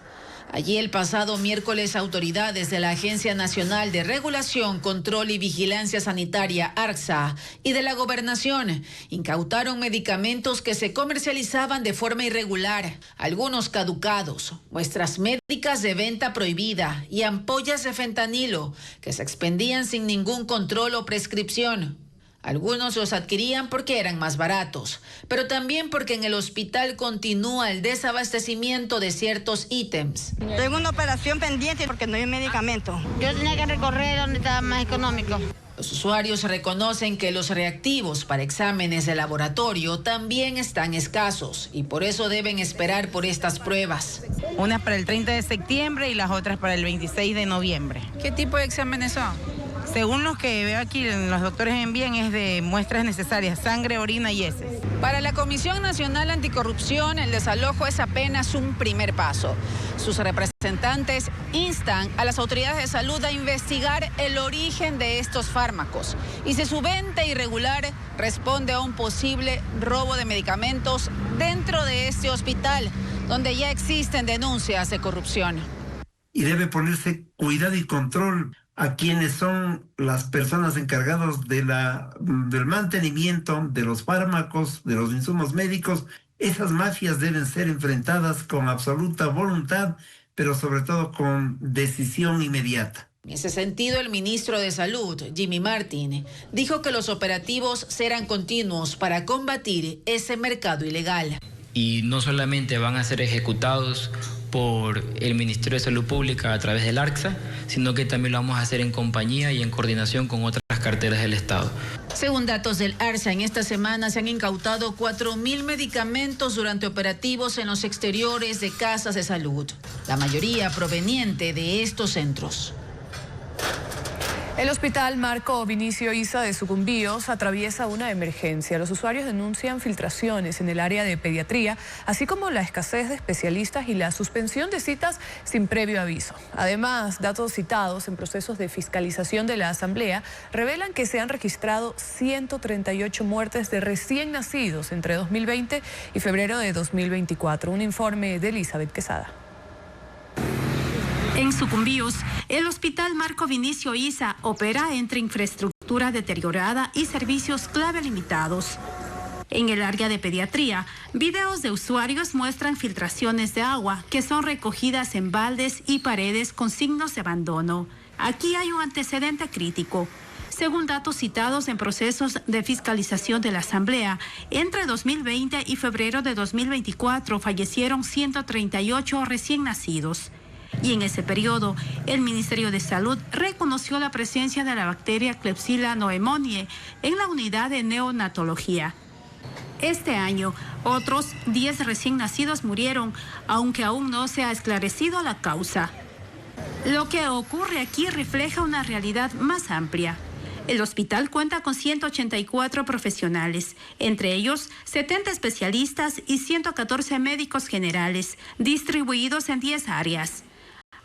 Allí el pasado miércoles autoridades de la Agencia Nacional de Regulación, Control y Vigilancia Sanitaria, ARCSA, y de la Gobernación incautaron medicamentos que se comercializaban de forma irregular, algunos caducados, muestras médicas de venta prohibida y ampollas de fentanilo que se expendían sin ningún control o prescripción. Algunos los adquirían porque eran más baratos, pero también porque en el hospital continúa el desabastecimiento de ciertos ítems. Tengo una operación pendiente porque no hay medicamento. Yo tenía que recorrer donde estaba más económico. Los usuarios reconocen que los reactivos para exámenes de laboratorio también están escasos y por eso deben esperar por estas pruebas. Unas para el 30 de septiembre y las otras para el 26 de noviembre. ¿Qué tipo de exámenes son? Según los que veo aquí, los doctores envían es de muestras necesarias, sangre, orina y heces. Para la Comisión Nacional Anticorrupción, el desalojo es apenas un primer paso. Sus representantes instan a las autoridades de salud a investigar el origen de estos fármacos y si su venta irregular responde a un posible robo de medicamentos dentro de este hospital, donde ya existen denuncias de corrupción. Y debe ponerse cuidado y control a quienes son las personas encargadas del mantenimiento de los fármacos, de los insumos médicos. Esas mafias deben ser enfrentadas con absoluta voluntad, pero sobre todo con decisión inmediata. En ese sentido, el ministro de Salud, Jimmy Martin, dijo que los operativos serán continuos para combatir ese mercado ilegal. Y no solamente van a ser ejecutados por el Ministerio de Salud Pública a través del ARCSA, sino que también lo vamos a hacer en compañía y en coordinación con otras carteras del Estado. Según datos del ARCSA, en esta semana se han incautado 4.000 medicamentos durante operativos en los exteriores de casas de salud, la mayoría proveniente de estos centros. El hospital Marco Vinicio Isa de Sucumbíos atraviesa una emergencia. Los usuarios denuncian filtraciones en el área de pediatría, así como la escasez de especialistas y la suspensión de citas sin previo aviso. Además, datos citados en procesos de fiscalización de la Asamblea revelan que se han registrado 138 muertes de recién nacidos entre 2020 y febrero de 2024. Un informe de Elizabeth Quesada. En Sucumbíos, el Hospital Marco Vinicio Isa opera entre infraestructura deteriorada y servicios clave limitados. En el área de pediatría, videos de usuarios muestran filtraciones de agua que son recogidas en baldes y paredes con signos de abandono. Aquí hay un antecedente crítico. Según datos citados en procesos de fiscalización de la Asamblea, entre 2020 y febrero de 2024 fallecieron 138 recién nacidos. Y en ese periodo, el Ministerio de Salud reconoció la presencia de la bacteria Klebsiella pneumoniae en la unidad de neonatología. Este año, otros 10 recién nacidos murieron, aunque aún no se ha esclarecido la causa. Lo que ocurre aquí refleja una realidad más amplia. El hospital cuenta con 184 profesionales, entre ellos 70 especialistas y 114 médicos generales, distribuidos en 10 áreas.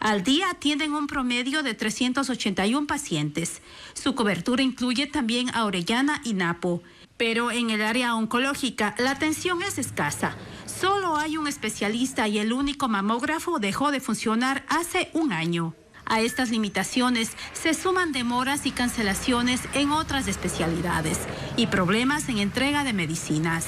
Al día atienden un promedio de 381 pacientes. Su cobertura incluye también a Orellana y Napo. Pero en el área oncológica la atención es escasa. Solo hay un especialista y el único mamógrafo dejó de funcionar hace un año. A estas limitaciones se suman demoras y cancelaciones en otras especialidades y problemas en entrega de medicinas.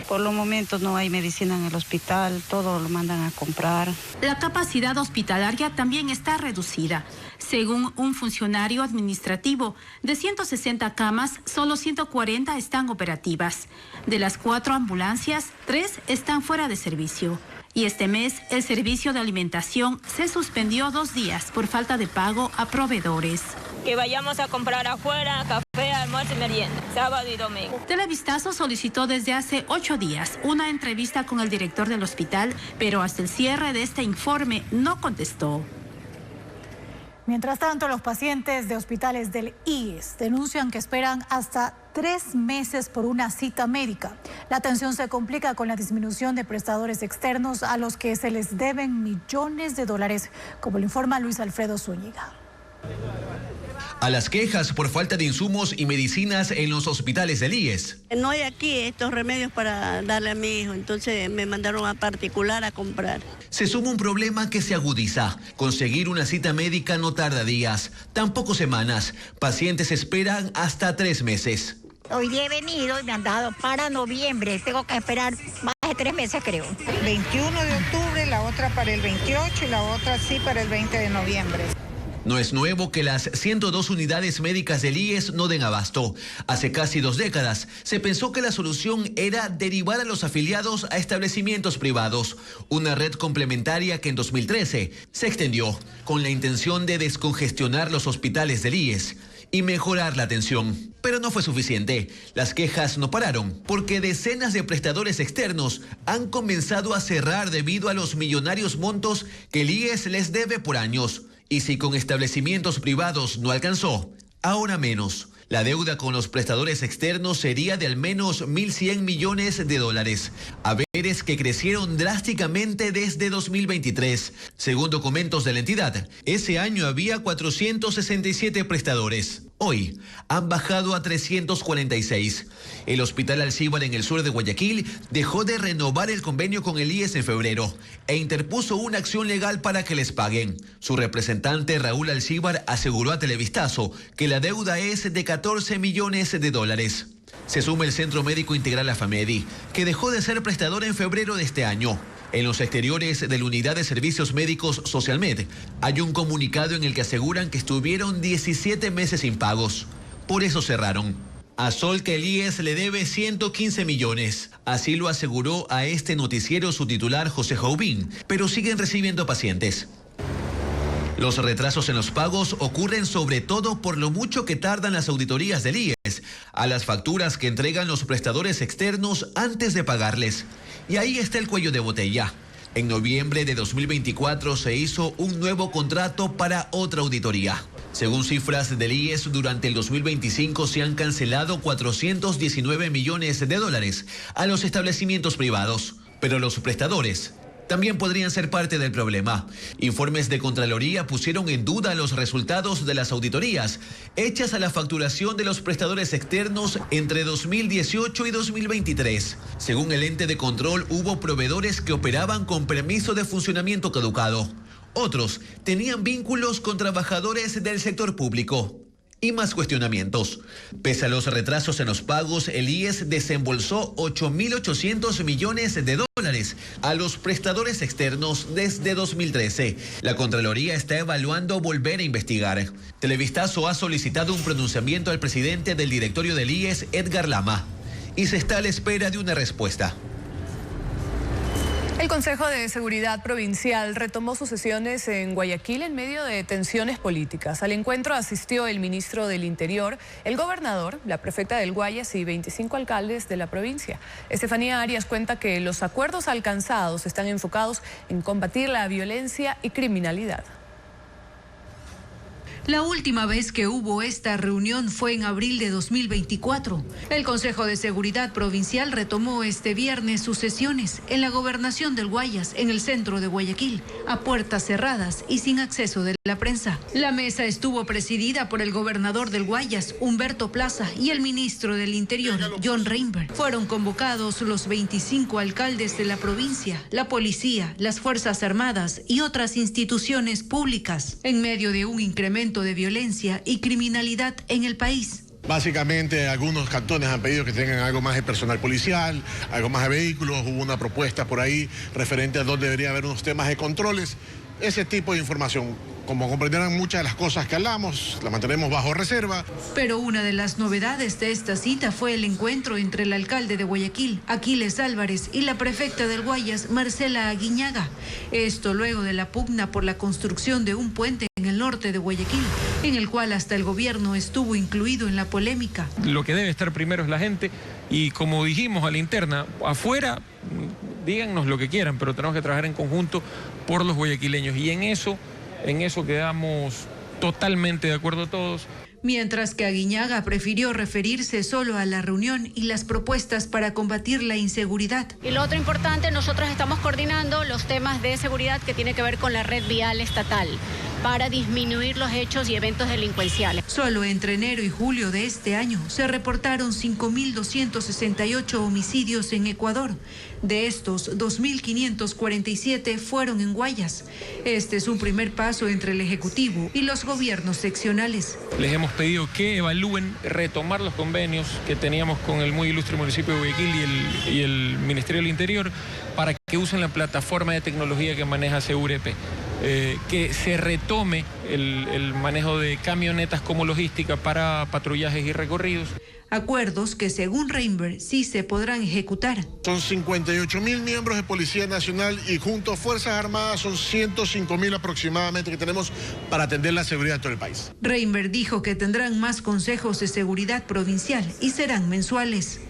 Por los momentos no hay medicina en el hospital, todo lo mandan a comprar. La capacidad hospitalaria también está reducida. Según un funcionario administrativo, de 160 camas, solo 140 están operativas. De las 4 ambulancias, 3 están fuera de servicio. Y este mes, el servicio de alimentación se suspendió 2 días por falta de pago a proveedores. Que vayamos a comprar afuera, café, almuerzo y merienda, sábado y domingo. Televistazo solicitó desde hace 8 días una entrevista con el director del hospital, pero hasta el cierre de este informe no contestó. Mientras tanto, los pacientes de hospitales del IES denuncian que esperan hasta 3 meses por una cita médica. La atención se complica con la disminución de prestadores externos a los que se les deben millones de dólares, como lo informa Luis Alfredo Zúñiga. A las quejas por falta de insumos y medicinas en los hospitales del IES. No hay aquí estos remedios para darle a mi hijo, entonces me mandaron a particular a comprar. Se suma un problema que se agudiza. Conseguir una cita médica no tarda días, tampoco semanas. Pacientes esperan hasta 3 meses. Hoy he venido y me han dado para noviembre. Tengo que esperar más de 3 meses, creo. 21 de octubre, la otra para el 28 y la otra sí para el 20 de noviembre. No es nuevo que las 102 unidades médicas del IES no den abasto. Hace casi 2 décadas se pensó que la solución era derivar a los afiliados a establecimientos privados, una red complementaria que en 2013 se extendió con la intención de descongestionar los hospitales del IES y mejorar la atención. Pero no fue suficiente. Las quejas no pararon, porque decenas de prestadores externos han comenzado a cerrar debido a los millonarios montos que el IES les debe por años. Y si con establecimientos privados no alcanzó, ahora menos. La deuda con los prestadores externos sería de al menos 1.100 millones de dólares. Haberes que crecieron drásticamente desde 2023. Según documentos de la entidad, ese año había 467 prestadores. Hoy han bajado a 346. El Hospital Alcíbar en el sur de Guayaquil dejó de renovar el convenio con el IES en febrero e interpuso una acción legal para que les paguen. Su representante Raúl Alcíbar aseguró a Televistazo que la deuda es de 14 millones de dólares. Se suma el Centro Médico Integral AFAMEDI, que dejó de ser prestador en febrero de este año. En los exteriores de la Unidad de Servicios Médicos SocialMed hay un comunicado en el que aseguran que estuvieron 17 meses sin pagos. Por eso cerraron. A Sol que el IES le debe 115 millones. Así lo aseguró a este noticiero su titular José Jaubín, pero siguen recibiendo pacientes. Los retrasos en los pagos ocurren sobre todo por lo mucho que tardan las auditorías del IES a las facturas que entregan los prestadores externos antes de pagarles. Y ahí está el cuello de botella. En noviembre de 2024 se hizo un nuevo contrato para otra auditoría. Según cifras del IES, durante el 2025 se han cancelado 419 millones de dólares a los establecimientos privados. Pero los prestadores también podrían ser parte del problema. Informes de Contraloría pusieron en duda los resultados de las auditorías hechas a la facturación de los prestadores externos entre 2018 y 2023. Según el ente de control, hubo proveedores que operaban con permiso de funcionamiento caducado. Otros tenían vínculos con trabajadores del sector público. Y más cuestionamientos. Pese a los retrasos en los pagos, el IES desembolsó 8.800 millones de dólares a los prestadores externos desde 2013. La Contraloría está evaluando volver a investigar. Televistazo ha solicitado un pronunciamiento al presidente del directorio del IES, Edgar Lama, y se está a la espera de una respuesta. El Consejo de Seguridad Provincial retomó sus sesiones en Guayaquil en medio de tensiones políticas. Al encuentro asistió el ministro del Interior, el gobernador, la prefecta del Guayas y 25 alcaldes de la provincia. Estefanía Arias cuenta que los acuerdos alcanzados están enfocados en combatir la violencia y criminalidad. La última vez que hubo esta reunión fue en abril de 2024. El Consejo de Seguridad Provincial retomó este viernes sus sesiones en la gobernación del Guayas, en el centro de Guayaquil, a puertas cerradas y sin acceso de la prensa. La mesa estuvo presidida por el gobernador del Guayas, Humberto Plaza, y el ministro del Interior, John Reinberg. Fueron convocados los 25 alcaldes de la provincia, la policía, las Fuerzas Armadas y otras instituciones públicas, en medio de un incremento de violencia y criminalidad en el país. Básicamente, algunos cantones han pedido que tengan algo más de personal policial, algo más de vehículos. Hubo una propuesta por ahí referente a dónde debería haber unos temas de controles. Ese tipo de información, como comprenderán, muchas de las cosas que hablamos las mantenemos bajo reserva. Pero una de las novedades de esta cita fue el encuentro entre el alcalde de Guayaquil, Aquiles Álvarez, y la prefecta del Guayas, Marcela Aguiñaga. Esto luego de la pugna por la construcción de un puente en el norte de Guayaquil, en el cual hasta el gobierno estuvo incluido en la polémica. Lo que debe estar primero es la gente y, como dijimos a la interna, afuera díganos lo que quieran, pero tenemos que trabajar en conjunto por los guayaquileños y en eso quedamos totalmente de acuerdo todos. Mientras que Aguiñaga prefirió referirse solo a la reunión y las propuestas para combatir la inseguridad. Y lo otro importante, nosotros estamos coordinando los temas de seguridad que tiene que ver con la red vial estatal para disminuir los hechos y eventos delincuenciales. Solo entre enero y julio de este año se reportaron 5.268 homicidios en Ecuador. De estos, 2.547 fueron en Guayas. Este es un primer paso entre el Ejecutivo y los gobiernos seccionales. Les hemos pedido que evalúen retomar los convenios que teníamos con el muy ilustre municipio de Guayaquil y el Ministerio del Interior para que usen la plataforma de tecnología que maneja Segurepe. Que se retome el manejo de camionetas como logística para patrullajes y recorridos. Acuerdos que, según Reinberg, sí se podrán ejecutar. Son 58.000 miembros de Policía Nacional y junto a Fuerzas Armadas son 105.000 aproximadamente que tenemos para atender la seguridad de todo el país. Reinberg dijo que tendrán más consejos de seguridad provincial y serán mensuales.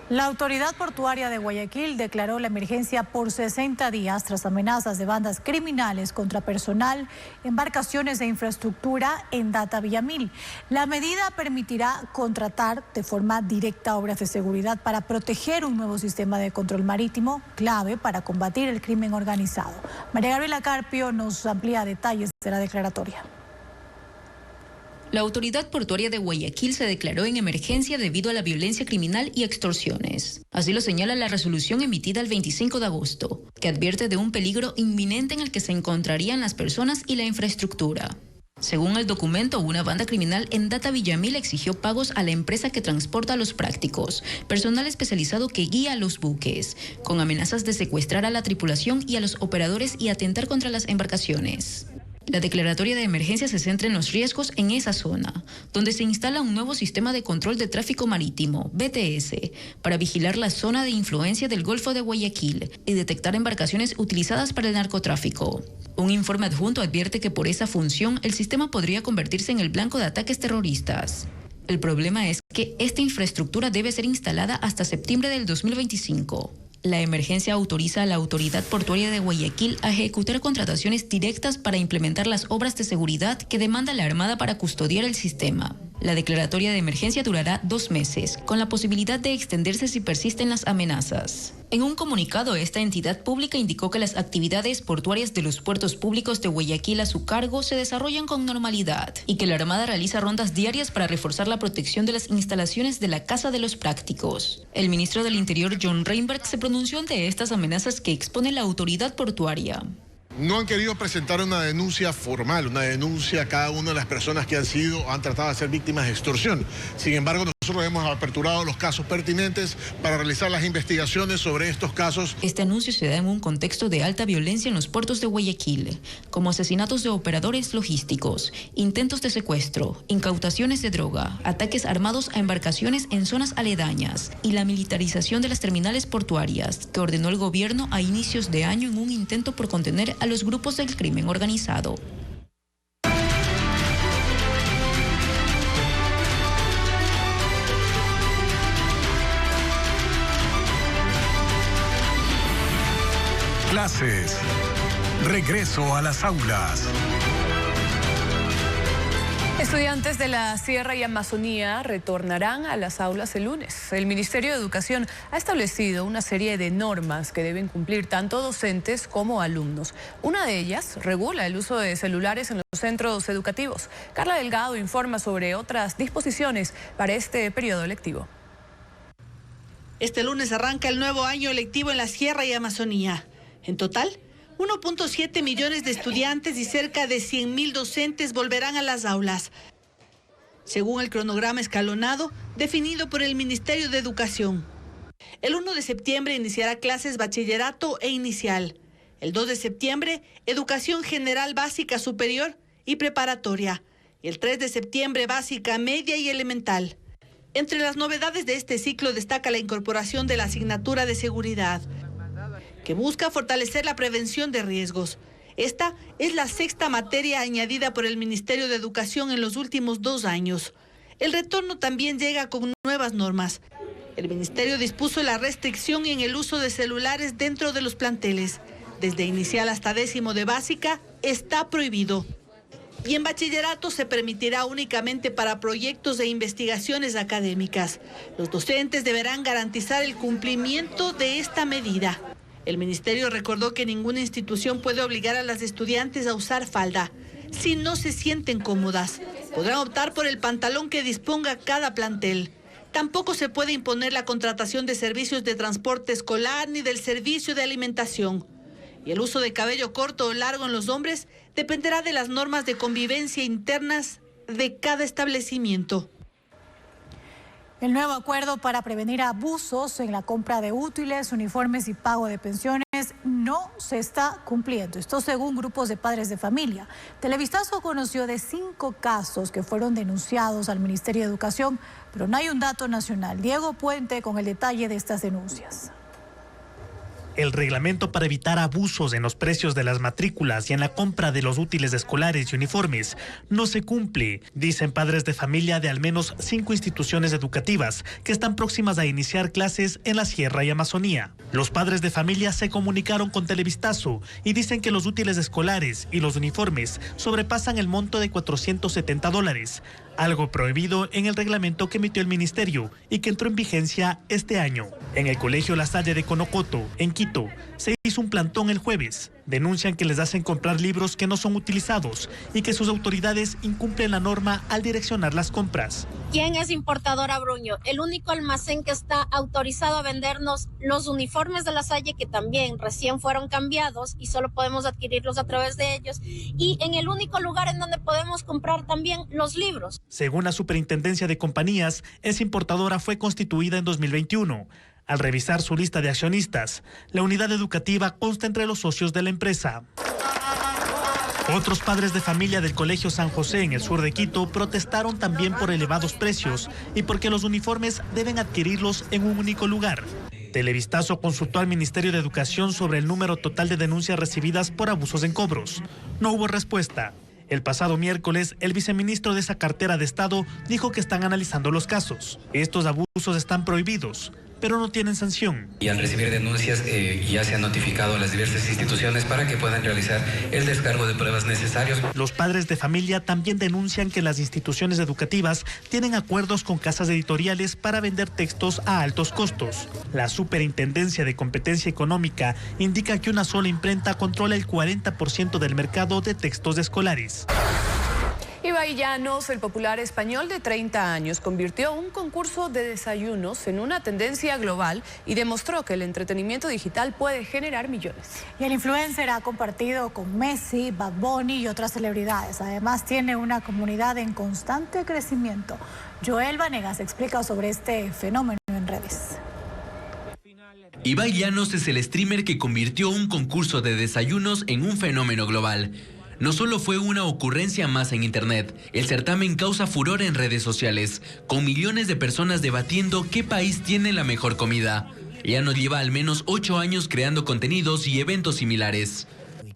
La autoridad portuaria de Guayaquil declaró la emergencia por 60 días tras amenazas de bandas criminales contra personal, embarcaciones e infraestructura en Data Villamil. La medida permitirá contratar de forma directa obras de seguridad para proteger un nuevo sistema de control marítimo clave para combatir el crimen organizado. María Gabriela Carpio nos amplía detalles de la declaratoria. La autoridad portuaria de Guayaquil se declaró en emergencia debido a la violencia criminal y extorsiones. Así lo señala la resolución emitida el 25 de agosto, que advierte de un peligro inminente en el que se encontrarían las personas y la infraestructura. Según el documento, una banda criminal en Data Villamil exigió pagos a la empresa que transporta a los prácticos, personal especializado que guía a los buques, con amenazas de secuestrar a la tripulación y a los operadores y atentar contra las embarcaciones. La declaratoria de emergencia se centra en los riesgos en esa zona, donde se instala un nuevo sistema de control de tráfico marítimo, BTS, para vigilar la zona de influencia del Golfo de Guayaquil y detectar embarcaciones utilizadas para el narcotráfico. Un informe adjunto advierte que por esa función el sistema podría convertirse en el blanco de ataques terroristas. El problema es que esta infraestructura debe ser instalada hasta septiembre del 2025. La emergencia autoriza a la autoridad portuaria de Guayaquil a ejecutar contrataciones directas para implementar las obras de seguridad que demanda la Armada para custodiar el sistema. La declaratoria de emergencia durará 2 meses, con la posibilidad de extenderse si persisten las amenazas. En un comunicado, esta entidad pública indicó que las actividades portuarias de los puertos públicos de Guayaquil a su cargo se desarrollan con normalidad y que la Armada realiza rondas diarias para reforzar la protección de las instalaciones de la Casa de los Prácticos. El ministro del Interior, John Reinberg, se pronunció ante estas amenazas que expone la autoridad portuaria. No han querido presentar una denuncia formal, una denuncia a cada una de las personas que han tratado de ser víctimas de extorsión. Sin embargo, nosotros hemos aperturado los casos pertinentes para realizar las investigaciones sobre estos casos. Este anuncio se da en un contexto de alta violencia en los puertos de Guayaquil, como asesinatos de operadores logísticos, intentos de secuestro, incautaciones de droga, ataques armados a embarcaciones en zonas aledañas y la militarización de las terminales portuarias que ordenó el gobierno a inicios de año en un intento por contener a los grupos del crimen organizado. Clases. Regreso a las aulas. Estudiantes de la Sierra y Amazonía retornarán a las aulas el lunes. El Ministerio de Educación ha establecido una serie de normas que deben cumplir tanto docentes como alumnos. Una de ellas regula el uso de celulares en los centros educativos. Carla Delgado informa sobre otras disposiciones para este periodo lectivo. Este lunes arranca el nuevo año lectivo en la Sierra y Amazonía. En total, 1.7 millones de estudiantes y cerca de 100.000 docentes volverán a las aulas, según el cronograma escalonado definido por el Ministerio de Educación. El 1 de septiembre iniciará clases bachillerato e inicial. El 2 de septiembre, educación general básica superior y preparatoria. Y el 3 de septiembre, básica, media y elemental. Entre las novedades de este ciclo destaca la incorporación de la asignatura de seguridad, que busca fortalecer la prevención de riesgos. Esta es la 6ª materia añadida por el Ministerio de Educación en los últimos 2 años. El retorno también llega con nuevas normas. El Ministerio dispuso la restricción en el uso de celulares dentro de los planteles. Desde inicial hasta 10º de básica está prohibido. Y en bachillerato se permitirá únicamente para proyectos de investigaciones académicas. Los docentes deberán garantizar el cumplimiento de esta medida. El ministerio recordó que ninguna institución puede obligar a las estudiantes a usar falda. Si no se sienten cómodas, podrán optar por el pantalón que disponga cada plantel. Tampoco se puede imponer la contratación de servicios de transporte escolar ni del servicio de alimentación. Y el uso de cabello corto o largo en los hombres dependerá de las normas de convivencia internas de cada establecimiento. El nuevo acuerdo para prevenir abusos en la compra de útiles, uniformes y pago de pensiones no se está cumpliendo. Esto según grupos de padres de familia. Televistazo conoció de 5 casos que fueron denunciados al Ministerio de Educación, pero no hay un dato nacional. Diego Puente con el detalle de estas denuncias. El reglamento para evitar abusos en los precios de las matrículas y en la compra de los útiles escolares y uniformes no se cumple, dicen padres de familia de al menos 5 instituciones educativas que están próximas a iniciar clases en la Sierra y Amazonía. Los padres de familia se comunicaron con Televistazo y dicen que los útiles escolares y los uniformes sobrepasan el monto de $470, algo prohibido en el reglamento que emitió el ministerio y que entró en vigencia este año. En el colegio La Salle de Conocoto, en Quito, se hizo un plantón el jueves. Denuncian que les hacen comprar libros que no son utilizados y que sus autoridades incumplen la norma al direccionar las compras. ¿Quién es importadora Bruño? El único almacén que está autorizado a vendernos los uniformes de La Salle, que también recién fueron cambiados y solo podemos adquirirlos a través de ellos, y en el único lugar en donde podemos comprar también los libros. Según la Superintendencia de Compañías, esa importadora fue constituida en 2021. Al revisar su lista de accionistas, la unidad educativa consta entre los socios de la empresa. Otros padres de familia del Colegio San José en el sur de Quito protestaron también por elevados precios y porque los uniformes deben adquirirlos en un único lugar. Televistazo consultó al Ministerio de Educación sobre el número total de denuncias recibidas por abusos en cobros. No hubo respuesta. El pasado miércoles, el viceministro de esa cartera de Estado dijo que están analizando los casos. Estos abusos están prohibidos, pero no tienen sanción. Y al recibir denuncias ya se han notificado a las diversas instituciones para que puedan realizar el descargo de pruebas necesarios. Los padres de familia también denuncian que las instituciones educativas tienen acuerdos con casas editoriales para vender textos a altos costos. La Superintendencia de Competencia Económica indica que una sola imprenta controla el 40% del mercado de textos escolares. Ibai Llanos, el popular español de 30 años, convirtió un concurso de desayunos en una tendencia global y demostró que el entretenimiento digital puede generar millones. Y el influencer ha compartido con Messi, Bad Bunny y otras celebridades. Además, tiene una comunidad en constante crecimiento. Joel Vanegas explica sobre este fenómeno en redes. Ibai Llanos es el streamer que convirtió un concurso de desayunos en un fenómeno global. No solo fue una ocurrencia más en internet, el certamen causa furor en redes sociales, con millones de personas debatiendo qué país tiene la mejor comida. Llanos lleva al menos 8 años creando contenidos y eventos similares.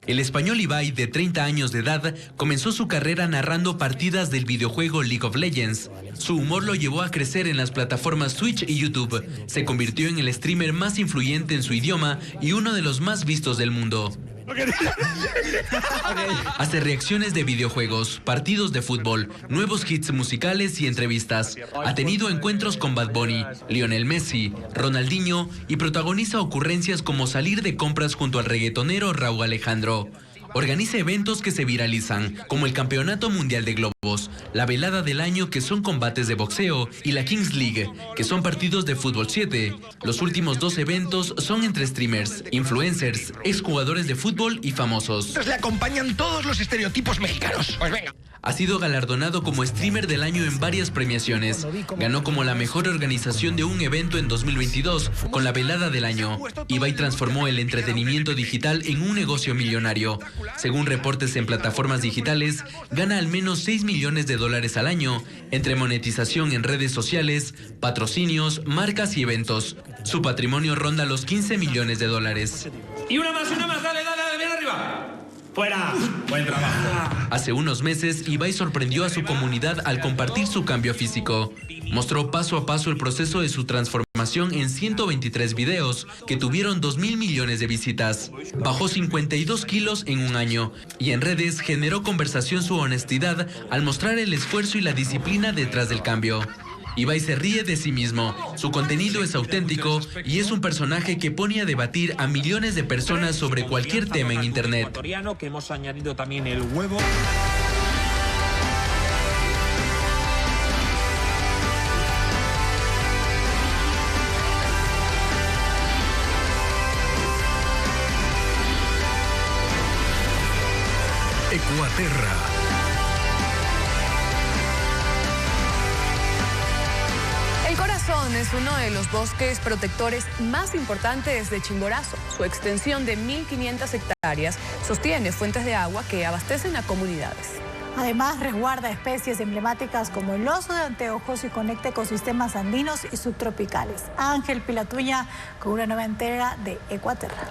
El español Ibai, de 30 años de edad, comenzó su carrera narrando partidas del videojuego League of Legends. Su humor lo llevó a crecer en las plataformas Twitch y YouTube. Se convirtió en el streamer más influyente en su idioma y uno de los más vistos del mundo. Hace reacciones de videojuegos, partidos de fútbol, nuevos hits musicales y entrevistas. Ha tenido encuentros con Bad Bunny, Lionel Messi, Ronaldinho y protagoniza ocurrencias como salir de compras junto al reggaetonero Rauw Alejandro. Organiza eventos que se viralizan, como el Campeonato Mundial de Globos, la Velada del Año, que son combates de boxeo, y la Kings League, que son partidos de fútbol 7. Los últimos 2 eventos son entre streamers, influencers, exjugadores de fútbol y famosos. Le acompañan todos los estereotipos mexicanos. Pues venga. Ha sido galardonado como streamer del año en varias premiaciones. Ganó como la mejor organización de un evento en 2022 con la Velada del Año. Ibai transformó el entretenimiento digital en un negocio millonario. Según reportes en plataformas digitales, gana al menos $6 millones al año entre monetización en redes sociales, patrocinios, marcas y eventos. Su patrimonio ronda los $15 millones. Y una más, dale, bien arriba. ¡Fuera! ¡Buen trabajo! Hace unos meses, Ibai sorprendió a su comunidad al compartir su cambio físico. Mostró paso a paso el proceso de su transformación en 123 videos que tuvieron 2.000 millones de visitas. Bajó 52 kilos en un año y en redes generó conversación su honestidad al mostrar el esfuerzo y la disciplina detrás del cambio. Ibai se ríe de sí mismo, su contenido es auténtico y es un personaje que pone a debatir a millones de personas sobre cualquier tema en internet. Que hemos añadido también el huevo. Ecuaterra. El Corazón es uno de los bosques protectores más importantes de Chimborazo. Su extensión de 1.500 hectáreas sostiene fuentes de agua que abastecen a comunidades. Además, resguarda especies emblemáticas como el oso de anteojos y conecta ecosistemas andinos y subtropicales. Ángel Pilatuña con una nueva entrega de Ecuaterra.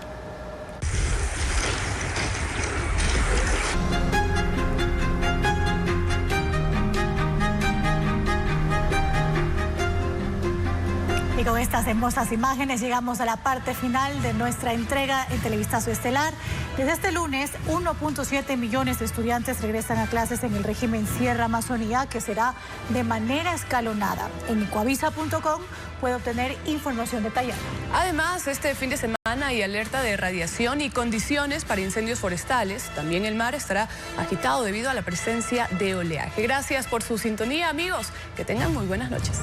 Y con estas hermosas imágenes llegamos a la parte final de nuestra entrega en Televistazo Estelar. Desde este lunes, 1.7 millones de estudiantes regresan a clases en el régimen Sierra Amazonía, que será de manera escalonada. En Ecuavisa.com puede obtener información detallada. Además, este fin de semana hay alerta de radiación y condiciones para incendios forestales. También el mar estará agitado debido a la presencia de oleaje. Gracias por su sintonía, amigos. Que tengan muy buenas noches.